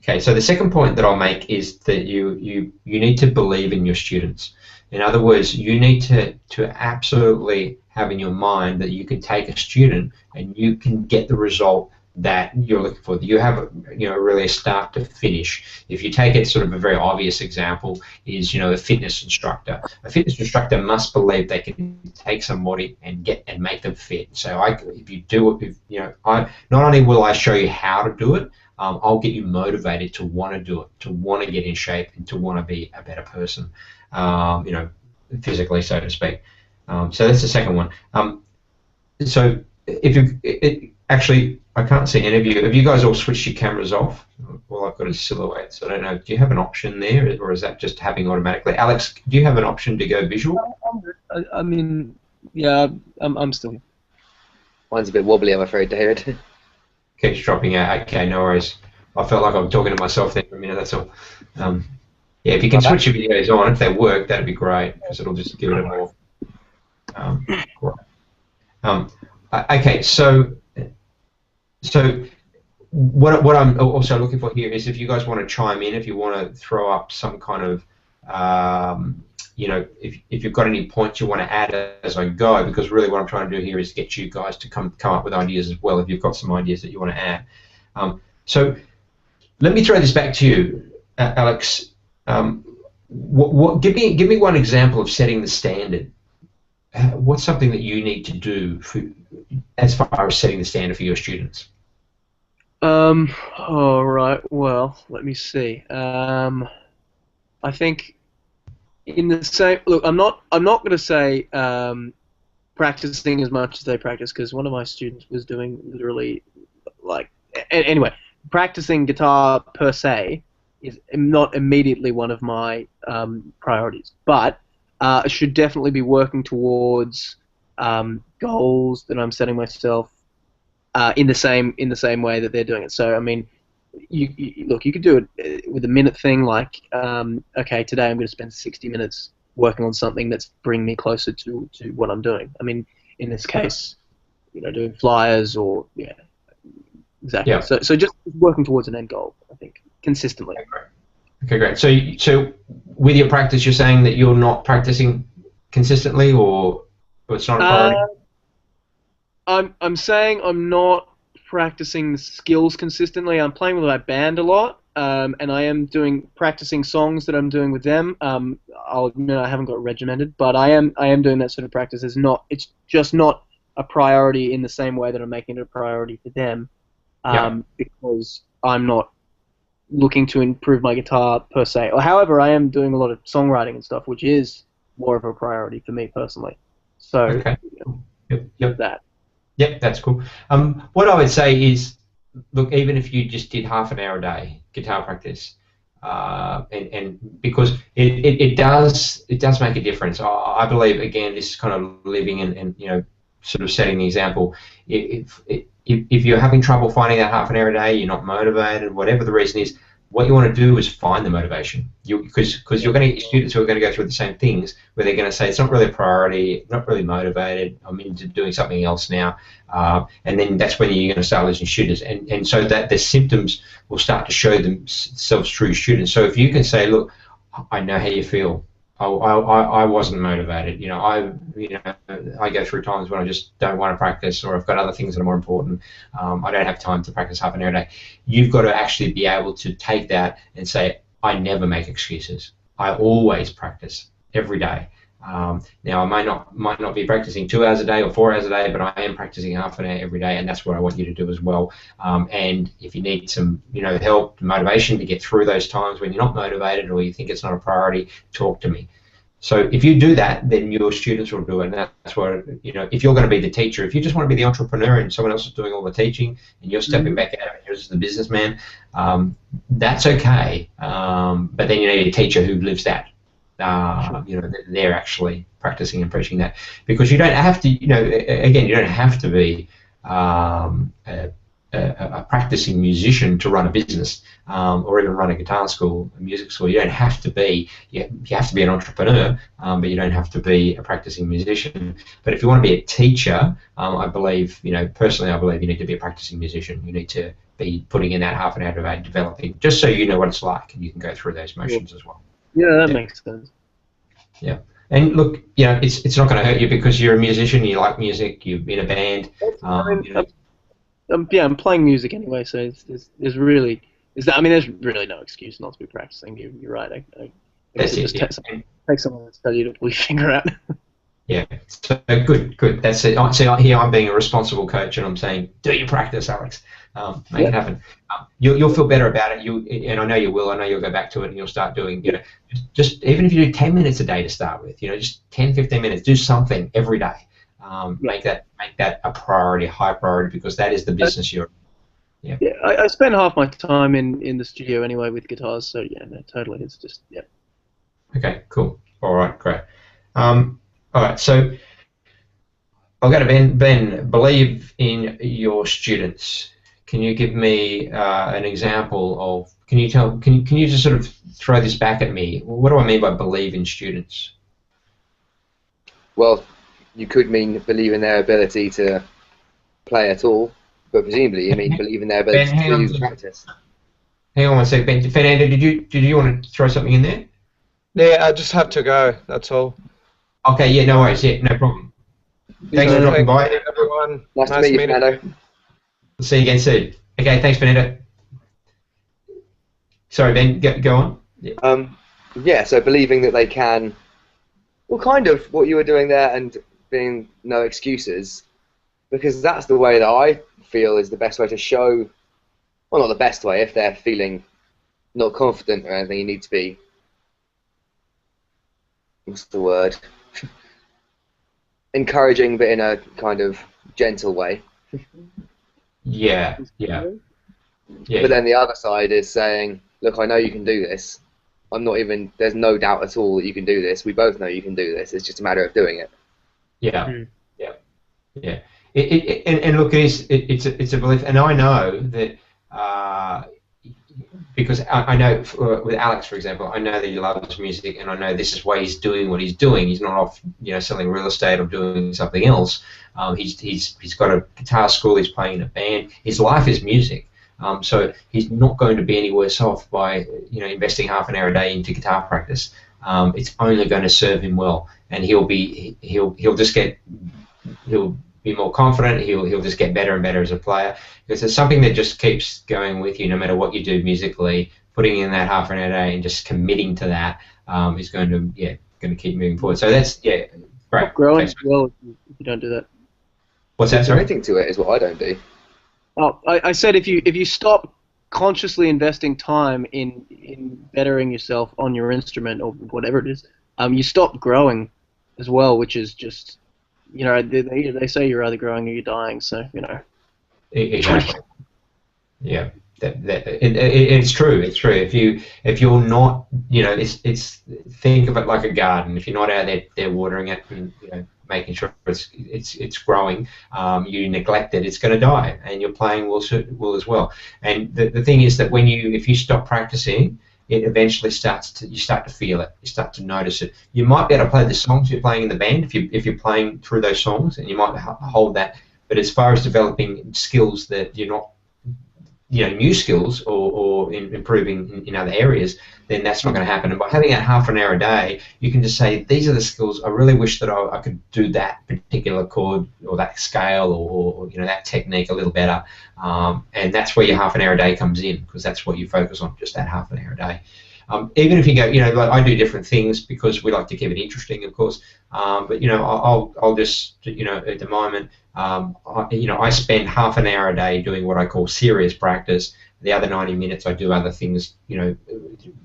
S1: Okay, so the second point that I'll make is that you need to believe in your students. In other words, you need to absolutely have in your mind that you can take a student and you can get the result that you're looking for. You have really a start to finish. If you take it, sort of a very obvious example is a fitness instructor. A fitness instructor must believe they can take somebody and make them fit. So if you do it, not only will I show you how to do it, I'll get you motivated to want to do it, to want to get in shape, and to want to be a better person, physically, so to speak. So that's the second one. So actually, I can't see any of you. Have you guys all switched your cameras off? All I've got is silhouette, so I don't know. Do you have an option there, or is that just happening automatically? Alex, do you have an option to go visual?
S4: I mean, yeah, I'm still here.
S5: Mine's a bit wobbly, I'm afraid, David.
S1: Keeps dropping out. Okay, no worries. I felt like I'm talking to myself there for a minute. That's all. Yeah, if you can switch your videos on, if they work, that'd be great because it'll just give it a more. Okay, so what I'm also looking for here is if you guys want to chime in, if you want to throw up some kind of, you know, if you've got any points you want to add as I go, because really what I'm trying to do here is get you guys to come up with ideas as well if you've got some ideas that you want to add. So let me throw this back to you, Alex. Give me one example of setting the standard. What's something that you need to do as far as setting the standard for your students?
S4: All right. Well, let me see. I think in the same look, I'm not going to say practicing as much as they practice, because one of my students was doing literally like anyway, practicing guitar per se is not immediately one of my priorities, but I should definitely be working towards goals that I'm setting myself in the same way that they're doing it. So I mean, you could do it with a minute thing, like okay, today I'm going to spend 60 minutes working on something that's bringing me closer to what I'm doing. I mean, in this case, you know, doing flyers or yeah, exactly.
S1: Yeah.
S4: So just working towards an end goal, I think, consistently.
S1: Okay, great. So with your practice, you're saying that you're not practicing consistently, or it's not a priority?
S4: I'm saying I'm not practicing the skills consistently. I'm playing with my band a lot, and I am practicing songs that I'm doing with them. I'll admit I haven't got regimented, but I am doing that sort of practice. It's just not a priority in the same way that I'm making it a priority for them, because I'm not looking to improve my guitar per se. However, I am doing a lot of songwriting and stuff, which is more of a priority for me personally. So
S1: okay. Yep.
S4: that.
S1: Yep, that's cool. What I would say is, look, even if you just did half an hour a day guitar practice, and because it does make a difference. I believe, again, this is kind of living and you know, sort of setting the example. If you're having trouble finding that half an hour a day, you're not motivated, whatever the reason is, what you want to do is find the motivation. Because you're going to get students who are going to go through the same things, where they're going to say, it's not really a priority, not really motivated, I'm into doing something else now. And then that's when you're going to start losing students. And so that the symptoms will start to show themselves through students. So if you can say, look, I know how you feel. I wasn't motivated. You know, I go through times when I just don't want to practice, or I've got other things that are more important. I don't have time to practice half an hour a day. You've got to actually be able to take that and say, I never make excuses. I always practice every day. Now I might not be practicing 2 hours a day or 4 hours a day, but I am practicing half an hour every day, and that's what I want you to do as well. And if you need some, you know, help, motivation to get through those times when you're not motivated or you think it's not a priority, talk to me. So if you do that, then your students will do it, and that's what, you know, if you're going to be the teacher, if you just want to be the entrepreneur and someone else is doing all the teaching and you're stepping back out and you're just the businessman, that's okay. But then you need a teacher who lives that. You know, they're actually practicing and preaching that, because you don't have to, you know, again, you don't have to be a practicing musician to run a business, or even run a guitar school, a music school. You don't have to be, you have to be an entrepreneur, but you don't have to be a practicing musician. But if you want to be a teacher, I believe, you know, personally, I believe you need to be a practicing musician. You need to be putting in that half an hour a day developing, just so you know what it's like and you can go through those motions as well.
S4: Yeah, that makes sense.
S1: Yeah, and look, you know, it's not going to hurt you because you're a musician, you like music, you're in a band. You know.
S4: I'm playing music anyway, so there's really no excuse not to be practicing. You're right. I guess it just takes someone to tell you to pull your finger out.
S1: Yeah, so good. That's it. See, here I'm being a responsible coach, and I'm saying, do your practice, Alex. Make it happen. You'll feel better about it. And I know you will. I know you'll go back to it, and you'll start doing. You know, just even if you do 10 minutes a day to start with, you know, just 10, 15 minutes. Do something every day. Make that a priority, high priority, because that is the business you're. Yeah.
S4: Yeah, I spend half my time in the studio anyway with guitars, so yeah, no, totally. It's just
S1: Okay, cool. All right, great. All right, so I'll go to Ben. Ben, believe in your students. can you give me an example of? Can you just sort of throw this back at me? What do I mean by believe in students?
S5: Well, you could mean believe in their ability to play at all, but presumably you mean believe in their ability to practice.
S1: Hang on one sec, Ben. Fernando, did you want to throw something in there?
S3: Yeah, I just have to go. That's all.
S1: Okay, yeah, no worries. Yeah, no problem. Thanks for dropping by,
S3: everyone.
S5: Nice to meet you, Fernando.
S1: See you again soon. Okay, thanks, Fernando. Sorry, Ben, go on.
S5: Yeah, so believing that they can, well, kind of what you were doing there and being no excuses, because that's the way that I feel is the best way to show, well, not the best way, if they're feeling not confident or anything, you need to be, what's the word, encouraging but in a kind of gentle way.
S1: Yeah.
S5: But then the other side is saying, look, I know you can do this. There's no doubt at all that you can do this. We both know you can do this. It's just a matter of doing it.
S1: Yeah. And look, it's a belief, and I know that because I know with Alex, for example, I know that he loves music, and I know this is why he's doing what he's doing. He's not off, selling real estate or doing something else. He's got a guitar school. He's playing in a band. His life is music. So he's not going to be any worse off by investing half an hour a day into guitar practice. It's only going to serve him well, and he'll be more confident. He'll just get better and better as a player, because it's something that just keeps going with you no matter what you do musically. Putting in that half an hour a day and just committing to that is going to keep moving forward. So that's great.
S4: Growing as well if you don't do that.
S1: What's that? Sorry?
S5: Committing to it is what I don't do.
S4: Oh, I said if you stop consciously investing time in bettering yourself on your instrument or whatever it is, you stop growing as well, which is just, they say you're either growing or you're dying, so,
S1: Exactly. Yeah. It's true. It's true. If you're not, it's think of it like a garden. If you're not out there watering it and making sure it's growing, you neglect it, it's going to die, and your playing will as well. And the thing is that if you stop practicing, it eventually you start to feel it. You start to notice it. You might be able to play the songs you're playing in the band if you're playing through those songs, and you might hold that. But as far as developing skills that you're not, new skills or improving in other areas, then that's not going to happen. And by having that half an hour a day, you can just say, these are the skills. I really wish that I could do that particular chord or that scale or that technique a little better. And that's where your half an hour a day comes in, because that's what you focus on, just that half an hour a day. Even if you go, like I do different things because we like to keep it interesting, of course. But I'll just, at the moment, I spend half an hour a day doing what I call serious practice. The other 90 minutes I do other things,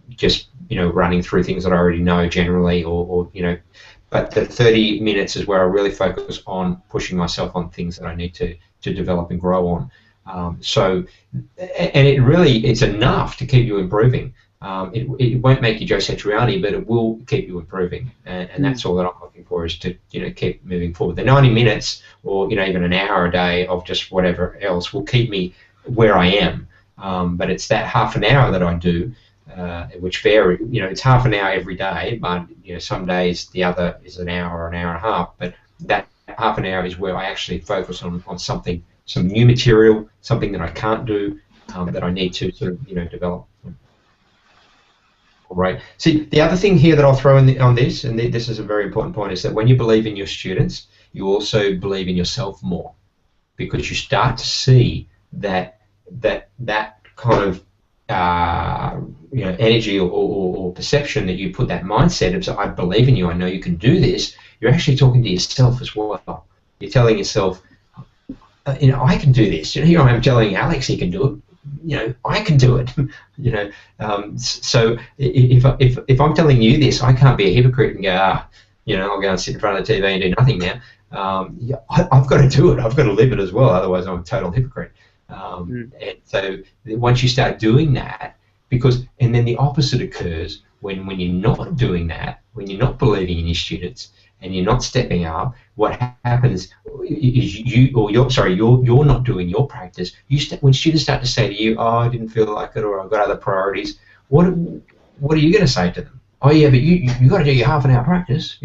S1: just running through things that I already know generally, or But the 30 minutes is where I really focus on pushing myself on things that I need to develop and grow on. And it's enough to keep you improving. It won't make you Joe Satriani, but it will keep you improving, and that's all that I'm looking for, is to keep moving forward. The 90 minutes or even an hour a day of just whatever else will keep me where I am. But it's that half an hour that I do, which vary. It's half an hour every day, but some days the other is an hour or an hour and a half. But that half an hour is where I actually focus on something, some new material, something that I can't do, that I need to sort of develop. Right. See, the other thing here that I'll throw in on this, and this is a very important point, is that when you believe in your students, you also believe in yourself more, because you start to see that kind of energy or perception that you put, that mindset of, so I believe in you, I know you can do this. You're actually talking to yourself as well. You're telling yourself, I can do this. I'm telling Alex he can do it. I can do it. So if I'm telling you this, I can't be a hypocrite and go, I'll go and sit in front of the TV and do nothing now. I've got to do it. I've got to live it as well. Otherwise, I'm a total hypocrite. And so once you start doing that, and then the opposite occurs when you're not doing that, when you're not believing in your students, and you're not stepping up, what happens is you're not doing your practice. When students start to say to you, "Oh, I didn't feel like it," or "I've got other priorities," what are you going to say to them? "Oh yeah, but you got to do your half-an-hour practice.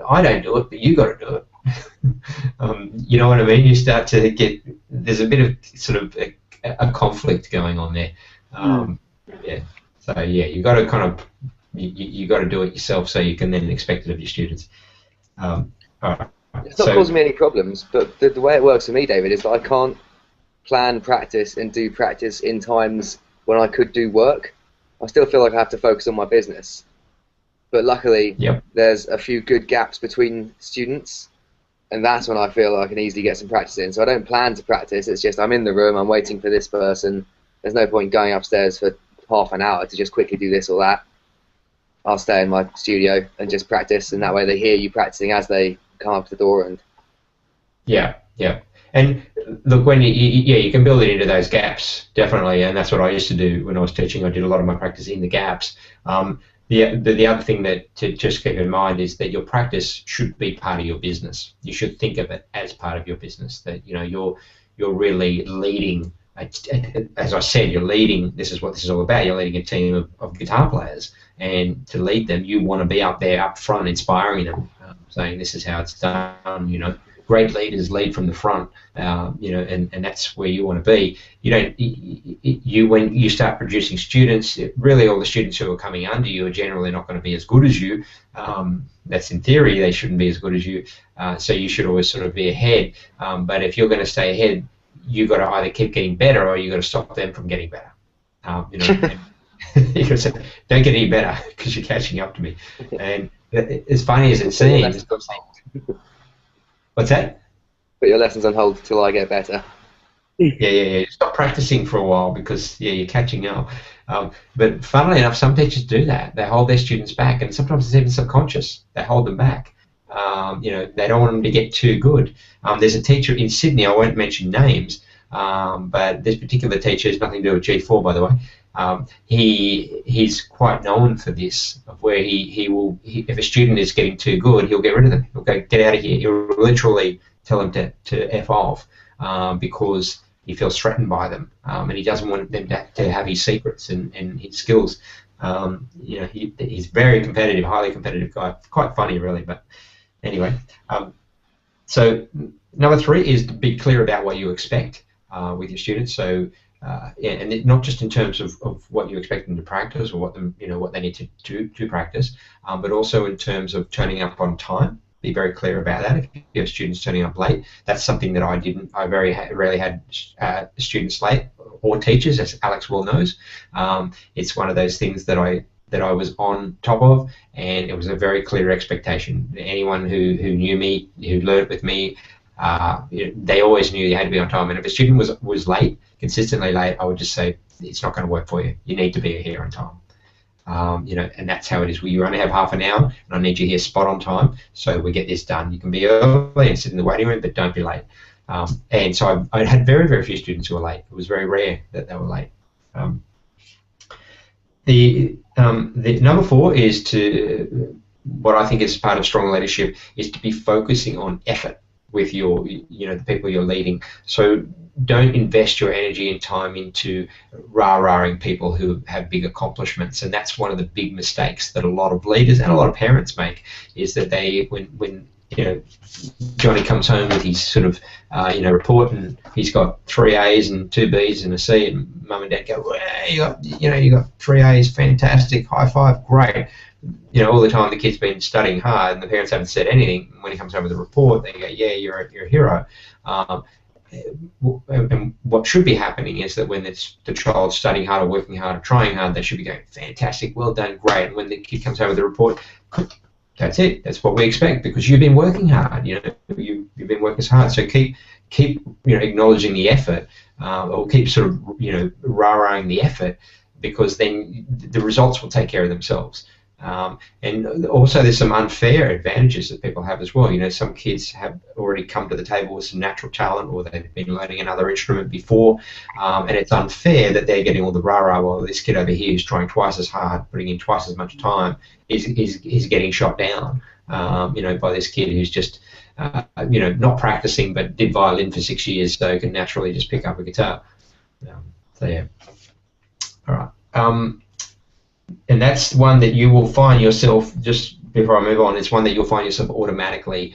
S1: I don't do it, but you got to do it." You know what I mean? You start to there's a bit of sort of a conflict going on there. Yeah. So yeah, you got to kind of you got to do it yourself so you can then expect it of your students. All right.
S5: It's not causing me any problems, but the way it works for me, David, is that I can't plan practice and do practice in times when I could do work. I still feel like I have to focus on my business. But luckily, there's a few good gaps between students, and that's when I feel like I can easily get some practice in. So I don't plan to practice, it's just I'm in the room, I'm waiting for this person. There's no point going upstairs for half an hour to just quickly do this or that. I'll stay in my studio and just practice, and that way they hear you practicing as they come up to the door. And
S1: yeah. And look, when you can build it into those gaps, definitely, and that's what I used to do when I was teaching. I did a lot of my practice in the gaps. The other thing that to just keep in mind is that your practice should be part of your business. You should think of it as part of your business. That you're really leading. As I said, you're leading. This is what this is all about. You're leading a team of guitar players, and to lead them, you want to be up there, up front, inspiring them, saying this is how it's done. Great leaders lead from the front, and that's where you want to be. When you start producing students, really all the students who are coming under you are generally not going to be as good as you. That's in theory, they shouldn't be as good as you. So you should always sort of be ahead. But if you're going to stay ahead, you've got to either keep getting better or you've got to stop them from getting better. You got to say, don't get any better because you're catching up to me. And as funny as it seems, what's that?
S5: Put your lessons on hold till I get better.
S1: Yeah. Stop practicing for a while because you're catching up. But funnily enough, some teachers do that. They hold their students back, and sometimes it's even subconscious. They hold them back. They don't want them to get too good. There's a teacher in Sydney, I won't mention names, but this particular teacher has nothing to do with G4, by the way. He's quite known for this, of where he will, if a student is getting too good, he'll get rid of them. He'll go, get out of here. He'll literally tell them to F off because he feels threatened by them, and he doesn't want them to have his secrets and his skills. He's very competitive, highly competitive guy. Quite funny, really, but anyway. So number 3 is to be clear about what you expect with your students. So and not just in terms of what you expect them to practice or what they need to do to practice, but also in terms of turning up on time. Be very clear about that. If you have students turning up late, that's something that I didn't. I very rarely had students late, or teachers, as Alex well knows. It's one of those things that I was on top of, and it was a very clear expectation. Anyone who knew me, who learned with me, they always knew you had to be on time. And if a student was late, consistently late, I would just say, it's not going to work for you. You need to be here on time. And that's how it is. You only have half an hour, and I need you here spot on time, so we get this done. You can be early and sit in the waiting room, but don't be late. And so I had very, very few students who were late. It was very rare that they were late. The number 4 is what I think is part of strong leadership is to be focusing on effort with the people you're leading. So don't invest your energy and time into rah-rahing people who have big accomplishments, and that's one of the big mistakes that a lot of leaders and a lot of parents make, is that they, when Johnny comes home with his sort of report, and he's got 3 A's and 2 B's and a C, and mum and dad go, well, you got 3 A's, fantastic, high five, great. All the time the kid's been studying hard, and the parents haven't said anything. When he comes home with a report, they go, yeah, you're a hero. And what should be happening is that when the child's studying hard or working hard or trying hard, they should be going, fantastic, well done, great. And when the kid comes home with a report, that's it. That's what we expect, because you've been working hard. You've been working hard. So keep acknowledging the effort, or keep sort of rah-rahing the effort, because then the results will take care of themselves. And also there's some unfair advantages that people have as well. Some kids have already come to the table with some natural talent, or they've been learning another instrument before, and it's unfair that they're getting all the rah-rah while this kid over here is trying twice as hard, putting in twice as much time, is getting shot down. by this kid who's just, not practicing but did violin for 6 years, so can naturally just pick up a guitar. So yeah. All right. And that's one that you will find yourself, just before I move on, it's one that you'll find yourself automatically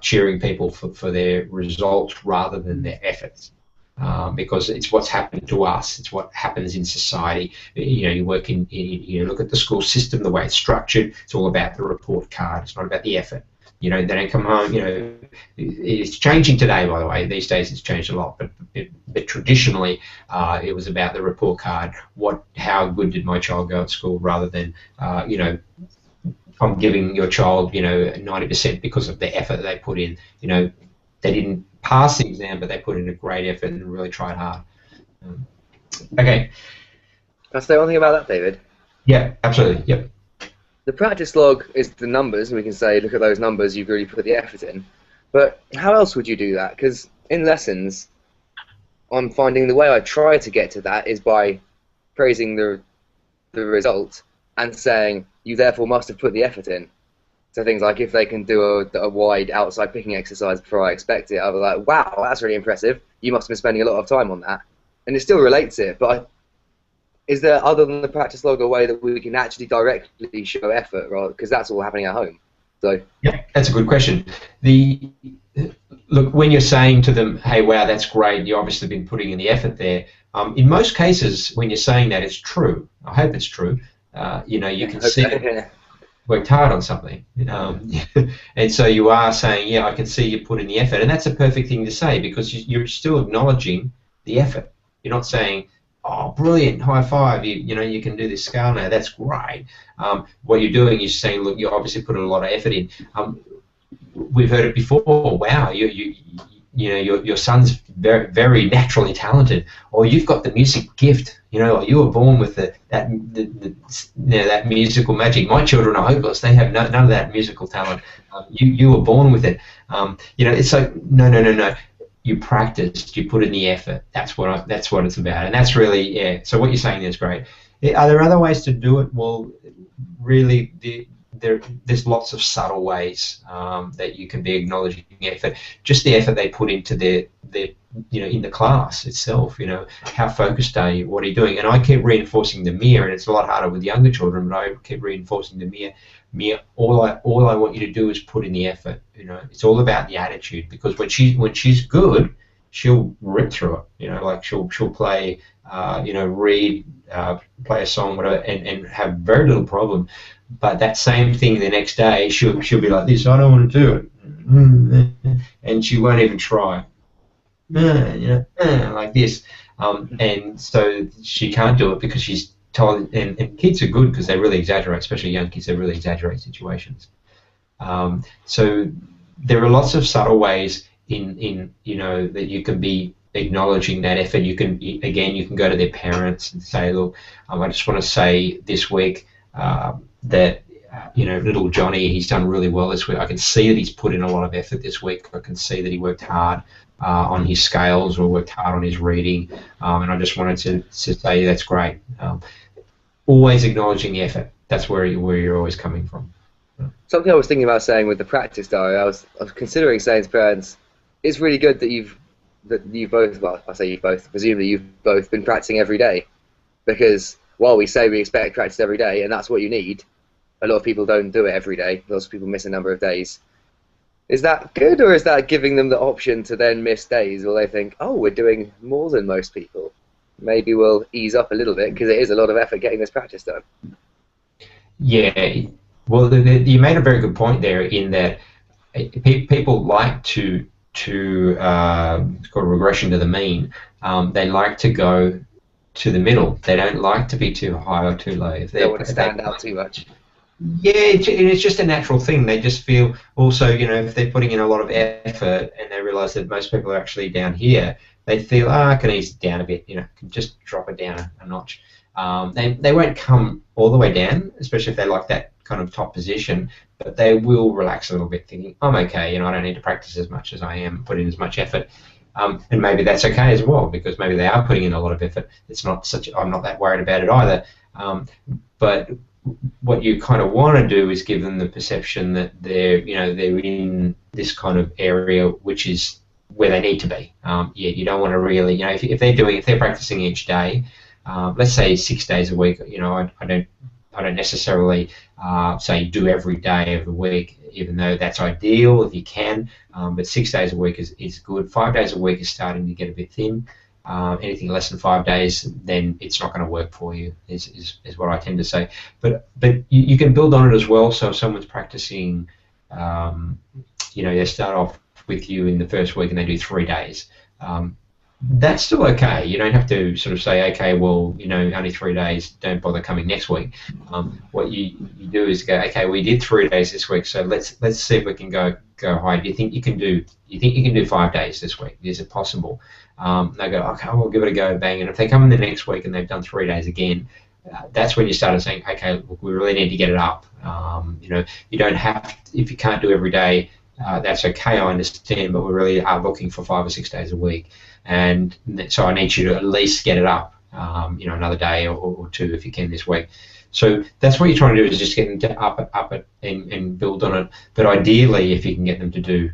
S1: cheering people for their results rather than their efforts. Because it's what's happened to us, it's what happens in society. You work you look at the school system, the way it's structured, it's all about the report card, it's not about the effort. They don't come home, it's changing today, by the way. These days it's changed a lot, but traditionally it was about the report card. How good did my child go at school, rather than, I'm giving your child, 90% because of the effort that they put in. They didn't pass the exam, but they put in a great effort and really tried hard. Okay.
S5: Can I say one thing about that, David?
S1: Yeah, absolutely. Yep.
S5: The practice log is the numbers, and we can say, look at those numbers, you've really put the effort in. But how else would you do that? Because in lessons, I'm finding the way I try to get to that is by praising the result and saying, you therefore must have put the effort in. So things like, if they can do a wide outside picking exercise before I expect it, I'll be like, wow, that's really impressive. You must have been spending a lot of time on that. And it still relates it, but is there, other than the practice log, a way that we can actually directly show effort, because that's all happening at home? So
S1: yeah, that's a good question. Look, when you're saying to them, hey, wow, that's great, you've obviously been putting in the effort there. In most cases, when you're saying that, it's true. I hope it's true. You can see it worked hard on something. And so you are saying, yeah, I can see you put in the effort. And that's a perfect thing to say, because you're still acknowledging the effort. You're not saying, oh, brilliant, high five, you can do this scale now, that's great. What you're doing is saying, look, you obviously put a lot of effort in. We've heard it before, wow, your son's very, very naturally talented, or you've got the music gift, or you were born with that musical magic. My children are hopeless; they have none of that musical talent. You were born with it. It's like no. You practiced, you put in the effort. That's what it's about, and that's really, yeah. So what you're saying is great. Are there other ways to do it? Well, really, there's lots of subtle ways that you can be acknowledging effort. Just the effort they put into their in the class itself. How focused are you? What are you doing? And I keep reinforcing the Mia, and it's a lot harder with younger children, but I keep reinforcing the Mia. All I want you to do is put in the effort. It's all about the attitude, because when she's good, she'll rip through it. Like she'll play, read, play a song, whatever, and have very little problem. But that same thing the next day, she'll be like this. I don't want to do it, and she won't even try. Like this, and so she can't do it because she's told. And kids are good because they really exaggerate, especially young kids. They really exaggerate situations. So there are lots of subtle ways in that you can be acknowledging that effort. You can go to their parents and say, look, I just want to say this week that little Johnny, he's done really well this week. I can see that he's put in a lot of effort this week. I can see that he worked hard on his scales, or worked hard on his reading, and I just wanted to say that's great. Always acknowledging the effort. That's where you're always coming from.
S5: Something I was thinking about saying with the practice diary, I was considering saying to parents, it's really good that you've both, well, I say you both, presumably you've both been practicing every day, because while we say we expect practice every day, and that's what you need, a lot of people don't do it every day. Lots of people miss a number of days. Is that good, or is that giving them the option to then miss days, or they think, oh, we're doing more than most people? Maybe we'll ease up a little bit, because it is a lot of effort getting this practice done.
S1: Yeah, well, you made a very good point there, in that people like to it's called regression to the mean. They like to go to the middle. They don't like to be too high or too low. If
S5: they don't want to stand out too much.
S1: Yeah, it's just a natural thing. They just feel also, if they're putting in a lot of effort and they realise that most people are actually down here, they feel, I can ease it down a bit, can just drop it down a notch. They won't come all the way down, especially if they like that kind of top position, but they will relax a little bit, thinking, I'm okay, I don't need to practice as much as I am, put in as much effort. And maybe that's okay as well, because maybe they are putting in a lot of effort. It's not I'm not that worried about it either. But what you kind of want to do is give them the perception that they're in this kind of area which is where they need to be. You don't want to really, if they're practicing each day, let's say 6 days a week. I don't necessarily say do every day of the week, even though that's ideal if you can. But 6 days a week is good. 5 days a week is starting to get a bit thin. Anything less than 5 days, then it's not going to work for you, is what I tend to say. But you can build on it as well. So if someone's practicing, they start off with you in the first week and they do 3 days. That's still okay. You don't have to sort of say, okay, well, only 3 days, don't bother coming next week. What you do is go, okay, we did 3 days this week, so let's see if we can go high. Do you think you can do 5 days this week? Is it possible? They go, okay, we'll give it a go, bang. And if they come in the next week and they've done 3 days again, that's when you started saying, okay, look, we really need to get it up. You don't have to, if you can't do every day, that's okay, I understand, but we really are looking for 5 or 6 days a week. And so I need you to at least get it up, another day or two if you can this week. So that's what you're trying to do, is just get them to up it and build on it. But ideally, if you can get them to do,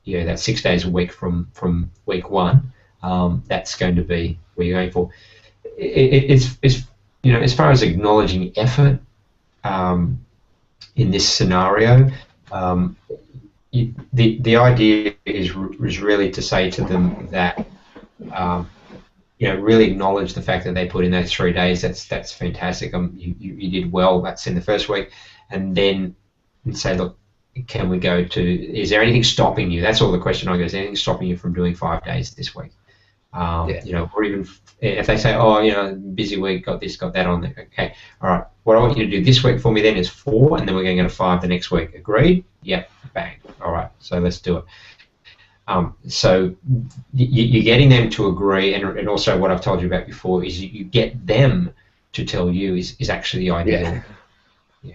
S1: that 6 days a week from week one, that's going to be where you're going for. It's as far as acknowledging effort in this scenario, the idea is really to say to them that really acknowledge the fact that they put in those 3 days. That's fantastic. You did well. That's in the first week, and then say, look, can we go to? Is there anything stopping you? That's all the question I go. Is there anything stopping you from doing 5 days this week? Or even if they say, oh, busy week, got this, got that on there. Okay, all right. What I want you to do this week for me then is 4, and then we're going to go to 5 the next week. Agreed? Yep. Bang. All right. So let's do it. So you're getting them to agree, and also what I've told you about before is you get them to tell you is actually the ideal. Yeah.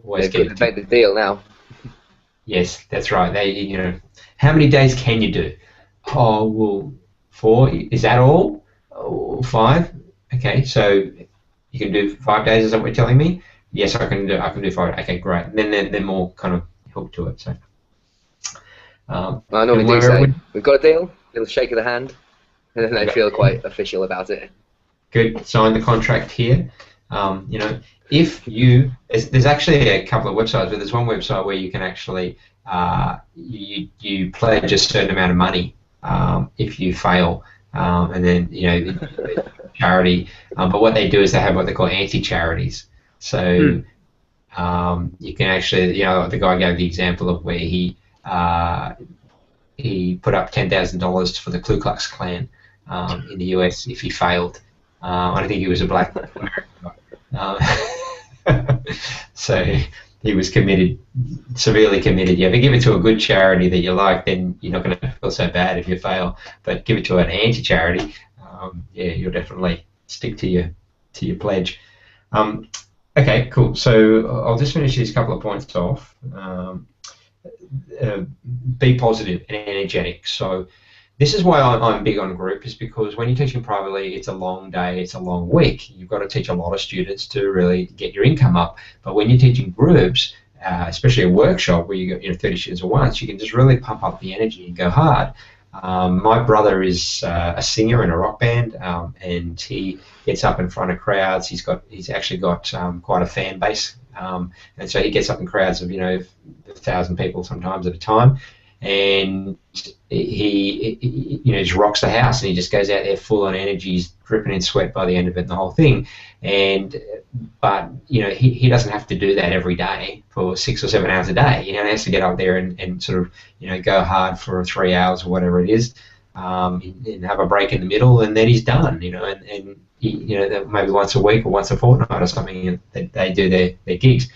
S5: Always get make the deal now.
S1: Yes, that's right. How many days can you do? Oh, well, 4. Is that all? Oh, 5. Okay, so you can do 5 days. Is that what you're telling me? Yes, I can do 5. Okay, great. And then they're more kind of hooked to it. So.
S5: I normally do say, we've got a deal, little shake of the hand, and then they feel quite official about it.
S1: Good, sign the contract here. If there's actually a couple of websites, but there's one website where you can actually, you pledge a certain amount of money if you fail, and then, charity, but what they do is they have what they call anti-charities. So you can actually, the guy gave the example of where he put up $10,000 for the Ku Klux Klan in the US if he failed. I think he was a black American. So he was committed, severely committed. If you give it to a good charity that you like, then you're not going to feel so bad if you fail. But give it to an anti-charity, you'll definitely stick to your pledge. Okay, cool. So I'll just finish these couple of points off. Be positive and energetic. So this is why I'm big on group, is because when you're teaching privately, it's a long day, it's a long week. You've got to teach a lot of students to really get your income up. But when you're teaching groups, especially a workshop where you got 30 students at once, you can just really pump up the energy and go hard. My brother is a singer in a rock band, and he gets up in front of crowds. He's actually got quite a fan base, and so he gets up in crowds of 1,000 people sometimes at a time, and he just rocks the house, and he just goes out there full on energy. He's dripping in sweat by the end of it and the whole thing. But he doesn't have to do that every day for 6 or 7 hours a day. He has to get up there and sort of go hard for 3 hours or whatever it is, and have a break in the middle, and then he's done. And maybe once a week or once a fortnight or something that they do their gigs.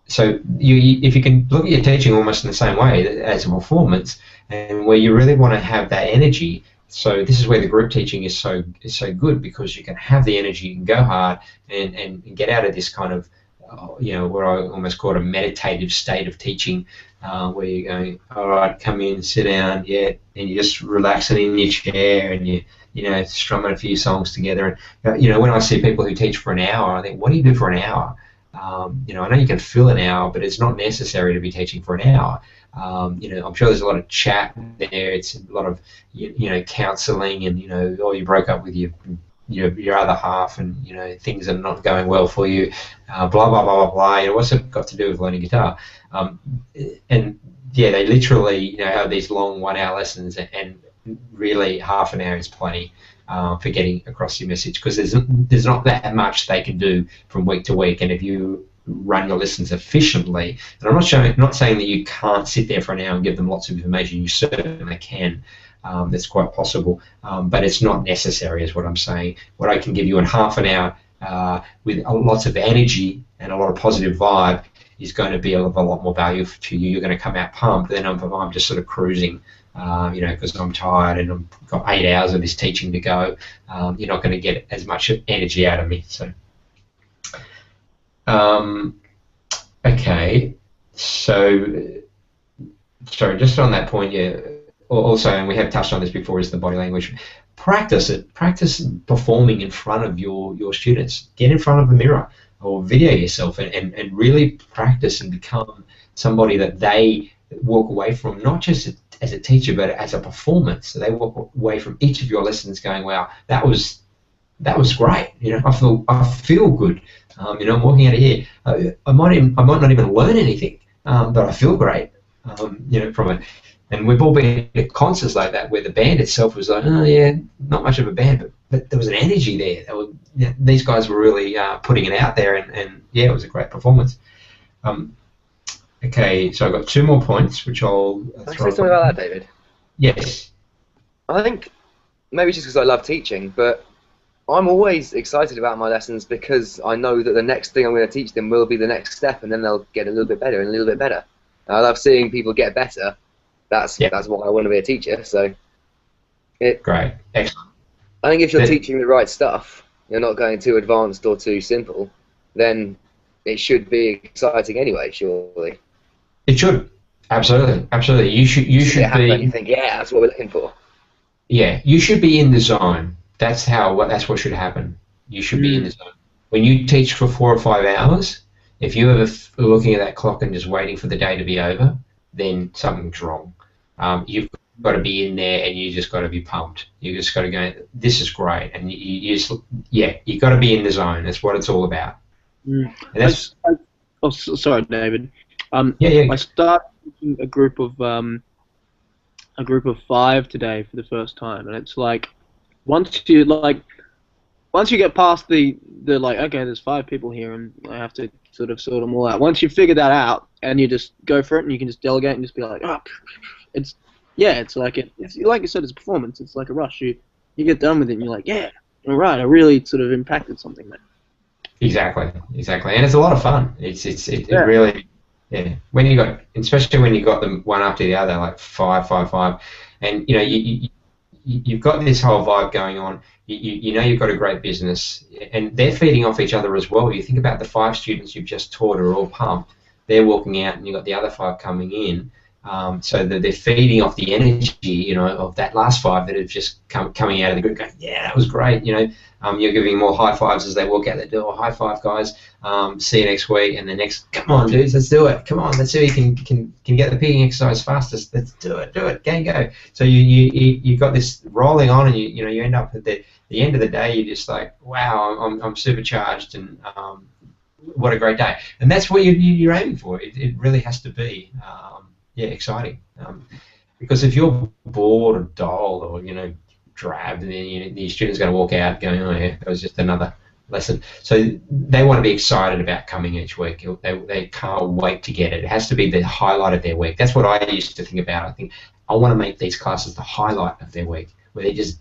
S1: So if you can look at your teaching almost in the same way as a performance, and where you really want to have that energy. So this is where the group teaching is so good, because you can have the energy, you can go hard and get out of this kind of what I almost call a meditative state of teaching, where you're going, all right, come in, sit down, and you're just relaxing in your chair, and you strumming a few songs together. And when I see people who teach for an hour, I think, what do you do for an hour? You know, I know you can fill an hour, but it's not necessary to be teaching for an hour. You know, I'm sure there's a lot of chat there. It's a lot of you know, counselling, and you know, oh, you broke up with your other half, and you know, things are not going well for you, blah blah blah blah blah. You know, what's it got to do with learning guitar? And yeah, they literally, you know, have these long 1 hour lessons, and really half an hour is plenty for getting across your message, because there's not that much they can do from week to week. And if you run your lessons efficiently, and I'm not saying that you can't sit there for an hour and give them lots of information, you certainly can. That's quite possible, but it's not necessary, is what I'm saying. What I can give you in half an hour with lots of energy and a lot of positive vibe is going to be of a lot more value to you. You're going to come out pumped, then I'm just sort of cruising, you know, because I'm tired and I've got 8 hours of this teaching to go. You're not going to get as much energy out of me. So, okay, so sorry, just on that point, yeah. Also, and we have touched on this before, is the body language. Practice it. Practice performing in front of your students. Get in front of a mirror or video yourself, and really practice and become somebody that they walk away from, not just as a teacher, but as a performance. So they walk away from each of your lessons going, wow, that was great. You know, I feel good. You know, I'm walking out of here. I might not even learn anything, but I feel great. You know, from it. And we've all been at concerts like that where the band itself was like, oh yeah, not much of a band, but there was an energy there. These guys were really putting it out there, and yeah, it was a great performance. Okay, so I've got 2 more points, which I'll
S5: Can I say something about that, David?
S1: Yes.
S5: I think maybe just because I love teaching, but I'm always excited about my lessons because I know that the next thing I'm going to teach them will be the next step, and then they'll get a little bit better and a little bit better. I love seeing people get better. That's why I want to be a teacher. So,
S1: Great, excellent.
S5: I think if you're teaching the right stuff, you're not going too advanced or too simple, then it should be exciting anyway. Surely.
S1: It should. Absolutely, absolutely. You should be.
S5: And you think, yeah, that's what we're looking for.
S1: Yeah, you should be in the zone. That's what should happen. You should be in the zone. When you teach for 4 or 5 hours, if you're ever looking at that clock and just waiting for the day to be over, then something's wrong. You've got to be in there, and you just got to be pumped. You just got to go, this is great, and you got to be in the zone. That's what it's all about.
S4: Sorry, David.
S1: Yeah.
S4: I started teaching a group of 5 today for the first time, and it's like once you get past the like, okay, there's 5 people here, and I have to sort them all out. Once you figure that out, and you just go for it, and you can just delegate and just be like, oh, it's like you said, it's a performance. It's like a rush. You get done with it, and you're like, yeah, all right, I really sort of impacted something there.
S1: Exactly, and it's a lot of fun. It really, yeah. Especially when you got them one after the other, like 5, 5, 5, and you know you've got this whole vibe going on. You know you've got a great business, and they're feeding off each other as well. You think about the 5 students you've just taught are all pumped. They're walking out, and you've got the other 5 coming in. So that they're feeding off the energy, you know, of that last 5 that have just coming out of the group going, yeah, that was great, you know. You're giving more high fives as they walk out the door. High five, guys. See you next week. And the next, come on, dudes, let's do it. Come on, let's see who can get the picking exercise fastest. Let's do it. Go. So you got this rolling on, and you end up at the end of the day, you're just like, wow, I'm supercharged, and what a great day. And that's what you're aiming for. It really has to be. Exciting. Because if you're bored or dull or drab, then the student's going to walk out going, oh yeah, that was just another lesson. So they want to be excited about coming each week. They can't wait to get it. It has to be the highlight of their week. That's what I used to think about. I think I want to make these classes the highlight of their week, where they're just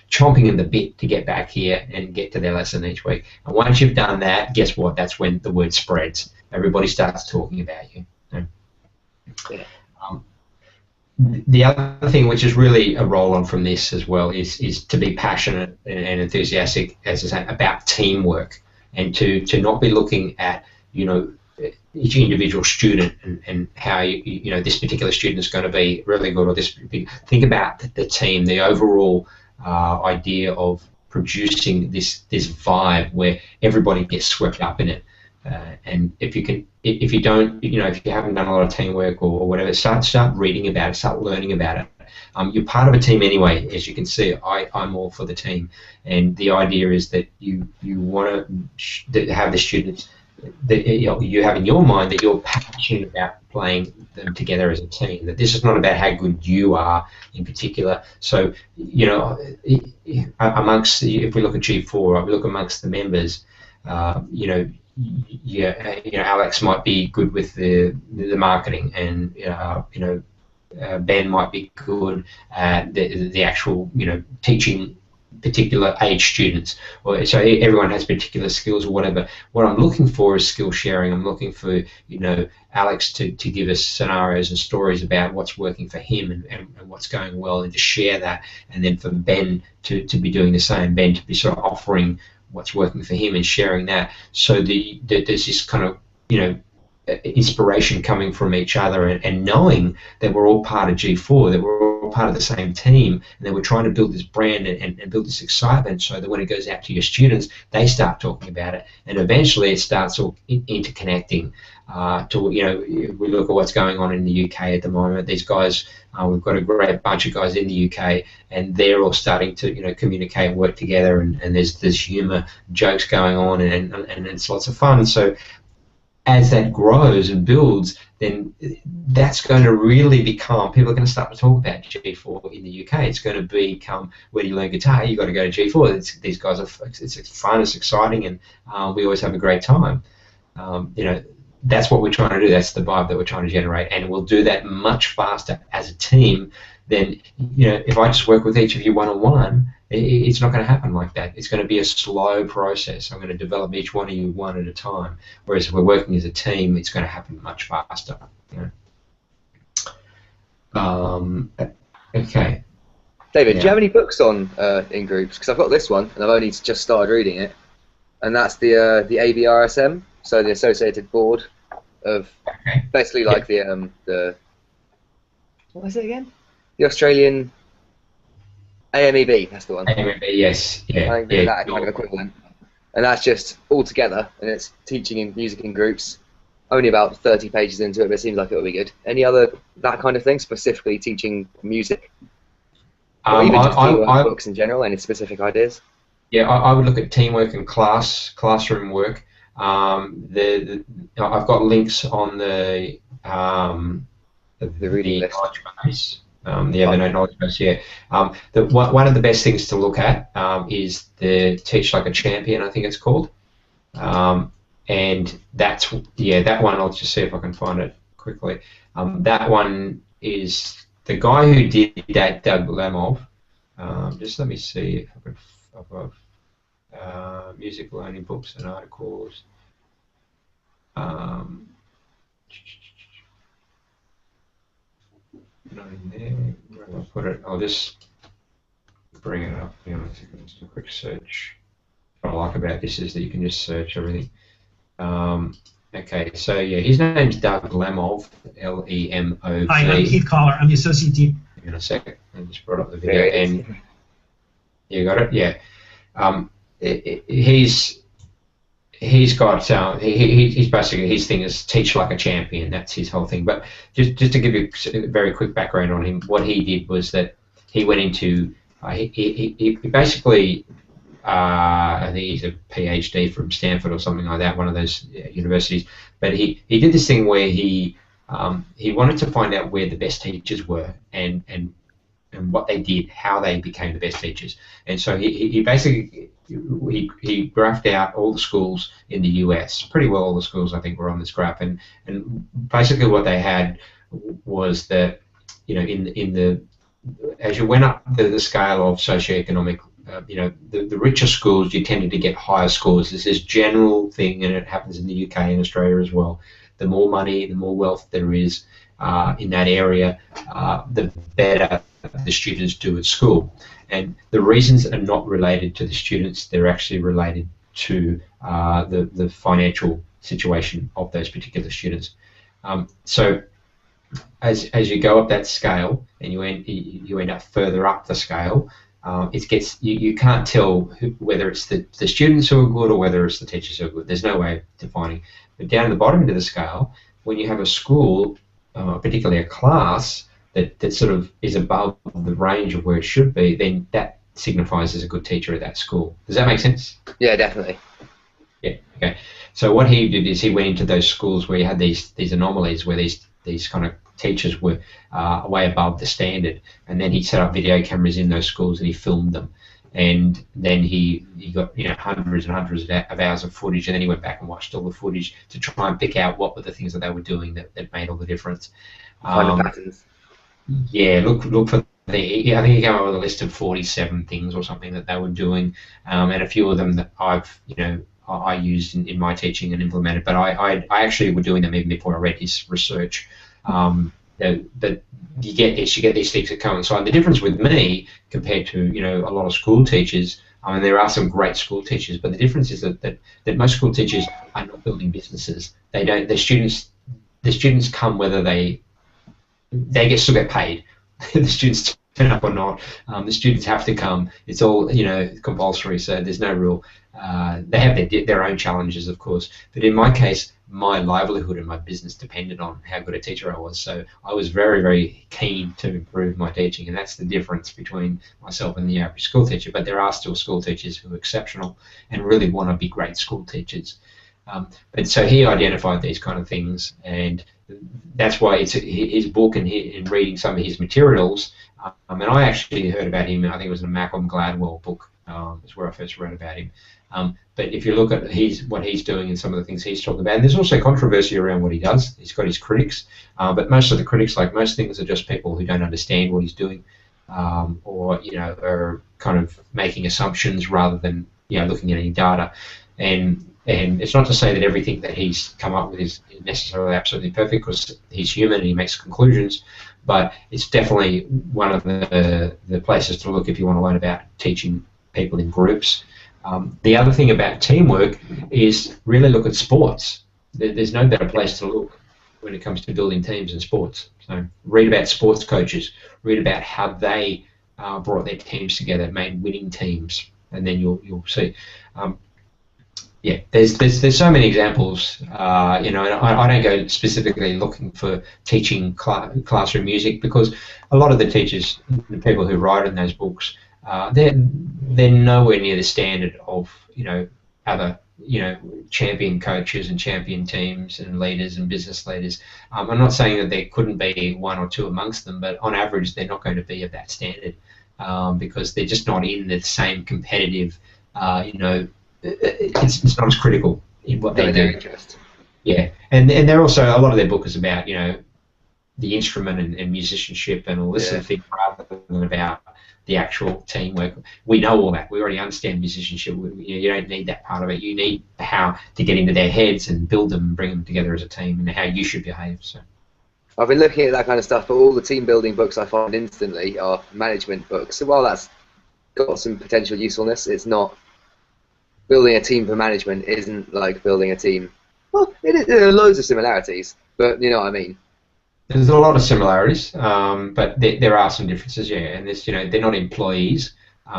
S1: chomping in the bit to get back here and get to their lesson each week. And once you've done that, guess what? That's when the word spreads. Everybody starts talking about you.
S5: Yeah.
S1: The other thing, which is really a roll-on from this as well, is to be passionate and enthusiastic, as I say, about teamwork, and to not be looking at each individual student and how this particular student is going to be really good, or this. Think about the team, the overall idea of producing this vibe where everybody gets swept up in it. And if you don't, if you haven't done a lot of teamwork or whatever, start reading about it, start learning about it. You're part of a team anyway. As you can see, I'm all for the team, and the idea is that you want to have the students that you have in your mind that you're passionate about playing them together as a team. That this is not about how good you are in particular. So amongst, if we look at G4, or we look amongst the members, Alex might be good with the marketing, and Ben might be good at the actual teaching particular age students, so everyone has particular skills or whatever. What I'm looking for is skill sharing. I'm looking for Alex to give us scenarios and stories about what's working for him and what's going well, and to share that, and then for Ben to be doing the same. Ben to be sort of offering what's working for him and sharing that. So there's this kind of inspiration coming from each other, and knowing that we're all part of G4, that we're all part of the same team, and that we're trying to build this brand and build this excitement, so that when it goes out to your students, they start talking about it, and eventually it starts all interconnecting. We look at what's going on in the UK at the moment. These guys, we've got a great bunch of guys in the UK, and they're all starting to communicate and work together, and there's humour, jokes going on, and it's lots of fun. So as that grows and builds, then that's going to really become, people are going to start to talk about G4 in the UK. It's going to become, where do you learn guitar? You've got to go to G4. These guys it's fun, it's exciting, and we always have a great time. That's what we're trying to do. That's the vibe that we're trying to generate, and we'll do that much faster as a team than, if I just work with each of you one-on-one. It's not going to happen like that. It's going to be a slow process. I'm going to develop each one of you one at a time. Whereas if we're working as a team, it's going to happen much faster. Okay.
S5: David, do you have any books on in groups? Because I've got this one, and I've only just started reading it, and that's the ABRSM, so the Associated Board of basically like the what was it again? The Australian AMEB, that's the one.
S1: AMEB, yes.
S5: I think that kind of equivalent. And that's just all together, and it's teaching in music in groups. Only about 30 pages into it, but it seems like it will be good. Any other, that kind of thing, specifically teaching music? Or even just teamwork books in general, any specific ideas?
S1: Yeah, I would look at teamwork and classroom work. I've got links on the
S5: reading list.
S1: Knowledge base. The Evernote knowledge base, yeah. One of the best things to look at is the Teach Like a Champion, I think it's called. And that one, I'll just see if I can find it quickly. That one is the guy who did that, Doug Lemov. Just let me see if I've got music learning books and articles. Not in there. Where do I put it? I'll just bring it up. Just a quick search. What I like about this is that you can just search everything. Okay, so yeah, his name's Doug Lemov, Lemov.
S6: Hi, I'm Keith Collar. I'm the Associate Dean.
S1: In a second, I just brought up the video, and you got it. Yeah, he's got he's basically, his thing is teach like a champion. That's his whole thing. But just to give you a very quick background on him, what he did was that he went into he basically I think he's a PhD from Stanford or something like that, one of those universities. But he did this thing where he wanted to find out where the best teachers were and what they did, how they became the best teachers. And so he basically he graphed out all the schools in the US, pretty well all the schools I think were on this graph, and basically what they had was that as you went up the scale of socioeconomic, the richer schools, you tended to get higher scores. There's this general thing, and it happens in the UK and Australia as well. The more money, the more wealth there is in that area, the better the students do at school. And the reasons are not related to the students, they're actually related to the financial situation of those particular students. So as you go up that scale and you end up further up the scale, you can't tell whether it's the students who are good or whether it's the teachers who are good. There's no way of defining. But down at the bottom end of the scale, when you have a school, particularly a class, that sort of is above the range of where it should be, then that signifies as a good teacher at that school. Does that make sense?
S5: Yeah, definitely.
S1: Yeah. Okay. So what he did is he went into those schools where you had these anomalies, where these kind of teachers were way above the standard, and then he set up video cameras in those schools and he filmed them, and then he got hundreds and hundreds of hours of footage, and then he went back and watched all the footage to try and pick out what were the things that they were doing that made all the difference.
S5: Find the patterns.
S1: Yeah, look for I think he came up with a list of 47 things or something that they were doing, and a few of them that I used in my teaching and implemented, but I actually were doing them even before I read his research. But you get these things that coincide. The difference with me compared to a lot of school teachers, I mean, there are some great school teachers, but the difference is that most school teachers are not building businesses. They don't. The students come whether they still get paid. The students turn up or not. The students have to come. It's all compulsory. So there's no real. They have their own challenges, of course. But in my case, my livelihood and my business depended on how good a teacher I was. So I was very, very keen to improve my teaching, and that's the difference between myself and the average school teacher. But there are still school teachers who are exceptional and really want to be great school teachers. But so he identified these kind of things, and that's why it's his book and in reading some of his materials. And I actually heard about him. I think it was in a Malcolm Gladwell book. Is where I first read about him. But if you look at what he's doing and some of the things he's talking about, and there's also controversy around what he does. He's got his critics, but most of the critics, like most things, are just people who don't understand what he's doing, or are kind of making assumptions rather than looking at any data. And it's not to say that everything that he's come up with is necessarily absolutely perfect, because he's human and he makes conclusions. But it's definitely one of the places to look if you want to learn about teaching people in groups. The other thing about teamwork is really look at sports. There's no better place to look when it comes to building teams in sports. So read about sports coaches, read about how they brought their teams together, made winning teams, and then you'll see. Yeah, there's so many examples, and I don't go specifically looking for teaching classroom music, because a lot of the teachers, the people who write in those books, they're nowhere near the standard of other champion coaches and champion teams and leaders and business leaders. I'm not saying that there couldn't be one or two amongst them, but on average they're not going to be of that standard, because they're just not in the same competitive. It's not as critical in what they do.
S5: Interest.
S1: Yeah, and they're also, a lot of their book is about the instrument and musicianship and all this sort of thing, rather than about the actual teamwork. We know all that. We already understand musicianship. You don't need that part of it. You need how to get into their heads and build them and bring them together as a team, and how you should behave. So
S5: I've been looking at that kind of stuff, but all the team building books I find instantly are management books. So while that's got some potential usefulness, it's not. Building a team for management isn't like building a team. Well, there are loads of similarities, but you know what I mean.
S1: There's a lot of similarities, but there are some differences, yeah. And there's, they're not employees.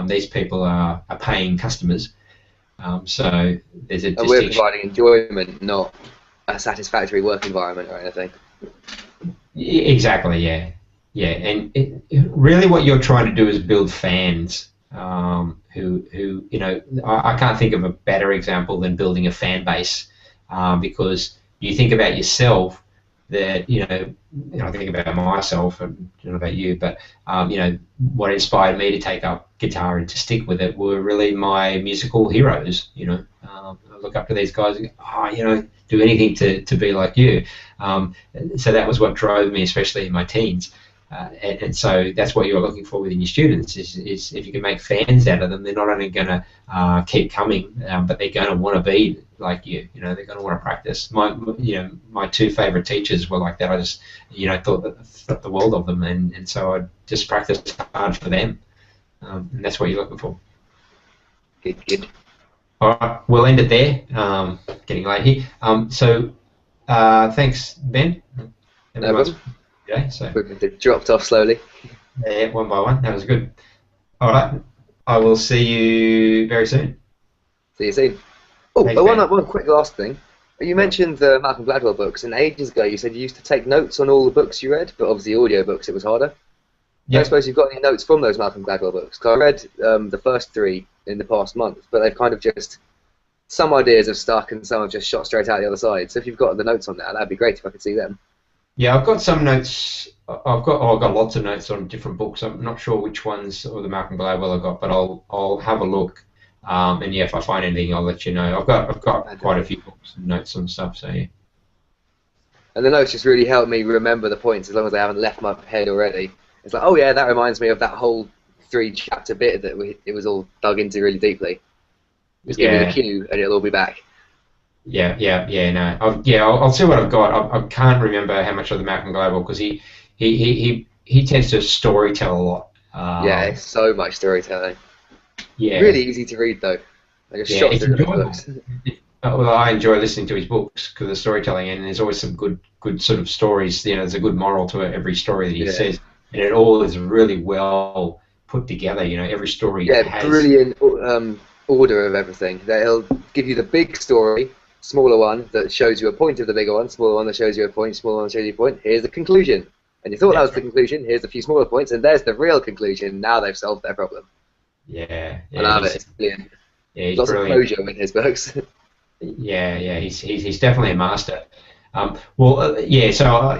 S1: These people are paying customers. So there's a distinction.
S5: We're providing enjoyment, not a satisfactory work environment or anything.
S1: Exactly, yeah. Yeah, and really what you're trying to do is build fans. Who I can't think of a better example than building a fan base, because you think about yourself, that I think about myself and about you, but what inspired me to take up guitar and to stick with it were really my musical heroes. I look up to these guys and go, do anything to be like you. So that was what drove me, especially in my teens. And so that's what you're looking for within your students is if you can make fans out of them, they're not only going to keep coming, but they're going to want to be like you. They're going to want to practice. My two favorite teachers were like that. I just thought the world of them, and so I just practiced hard for them, and that's what you're looking for.
S5: Good.
S1: All right, we'll end it there. Getting late here. Thanks, Ben.
S5: No problem.
S1: Okay, so
S5: we dropped off slowly.
S1: Yeah, one by one. That was good. All right. I will see you very soon.
S5: See you soon. Oh,
S1: Thanks,
S5: one,
S1: man.
S5: one quick last thing. You mentioned the Malcolm Gladwell books, and ages ago you said you used to take notes on all the books you read, but obviously audio books it was harder. I
S1: Yep.
S5: suppose you've got any notes from those Malcolm Gladwell books? 'Cause I read the first 3 in the past month, but they've kind of just, some ideas have stuck and some have just shot straight out the other side. So if you've got the notes on that, that'd be great if I could see them.
S1: Yeah, I've got some notes. I've got lots of notes on different books. I'm not sure which ones or the Malcolm Gladwell I got, but I'll have a look. And yeah, if I find anything, I'll let you know. I've got quite a few books and notes and stuff. So yeah.
S5: And the notes just really help me remember the points as long as they haven't left my head already. It's like, oh yeah, that reminds me of that whole 3-chapter bit that it was all dug into really deeply. Just give me the cue and it'll all be back.
S1: Yeah. No, I'll see what I've got. I can't remember how much of the Malcolm Gladwell because he tends to storytell a lot.
S5: Yeah, it's so much storytelling.
S1: Yeah.
S5: Really easy to read though. I just shot
S1: it's
S5: through the
S1: enjoyable.
S5: books.
S1: Well, I enjoy listening to his books because of the storytelling, and there's always some good sort of stories. You know, there's a good moral to every story that he says, and it all is really well put together. You know, every story has
S5: brilliant order of everything. He'll give you the big story, smaller one that shows you a point of the bigger one, smaller one that shows you a point, smaller one that shows you a point. Here's the conclusion, and you thought that was the conclusion. Here's a few smaller points, and there's the real conclusion. Now they've solved their problem.
S1: Yeah,
S5: I love it. It's brilliant.
S1: Yeah, he's
S5: Lots
S1: brilliant.
S5: of closure in his books.
S1: Yeah, he's definitely a master. So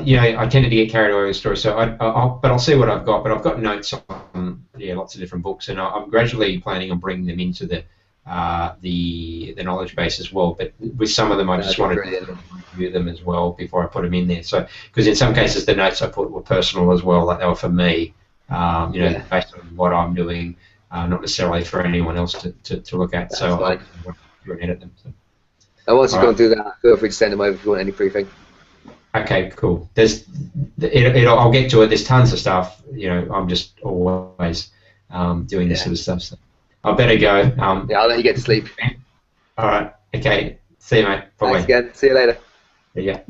S1: you know, I tended to get carried away with the story. So I'll see what I've got. But I've got notes on lots of different books, and I'm gradually planning on bringing them into the knowledge base as well. But with some of them, I just wanted to review them as well before I put them in there. So because in some cases the notes I put were personal as well, like they were for me. Based on what I'm doing, not necessarily for anyone else to look at.
S5: That's
S1: so
S5: fine.
S1: I'll edit them. So.
S5: And once you've gone through that, feel free to send them over if you want any proofing.
S1: Okay, cool. I'll get to it. There's tons of stuff. You know, I'm just always doing this sort of stuff. So I better go.
S5: I'll let you get to sleep.
S1: All right. Okay. See you, mate. Bye.
S5: Thanks again. See you later.
S1: Yeah.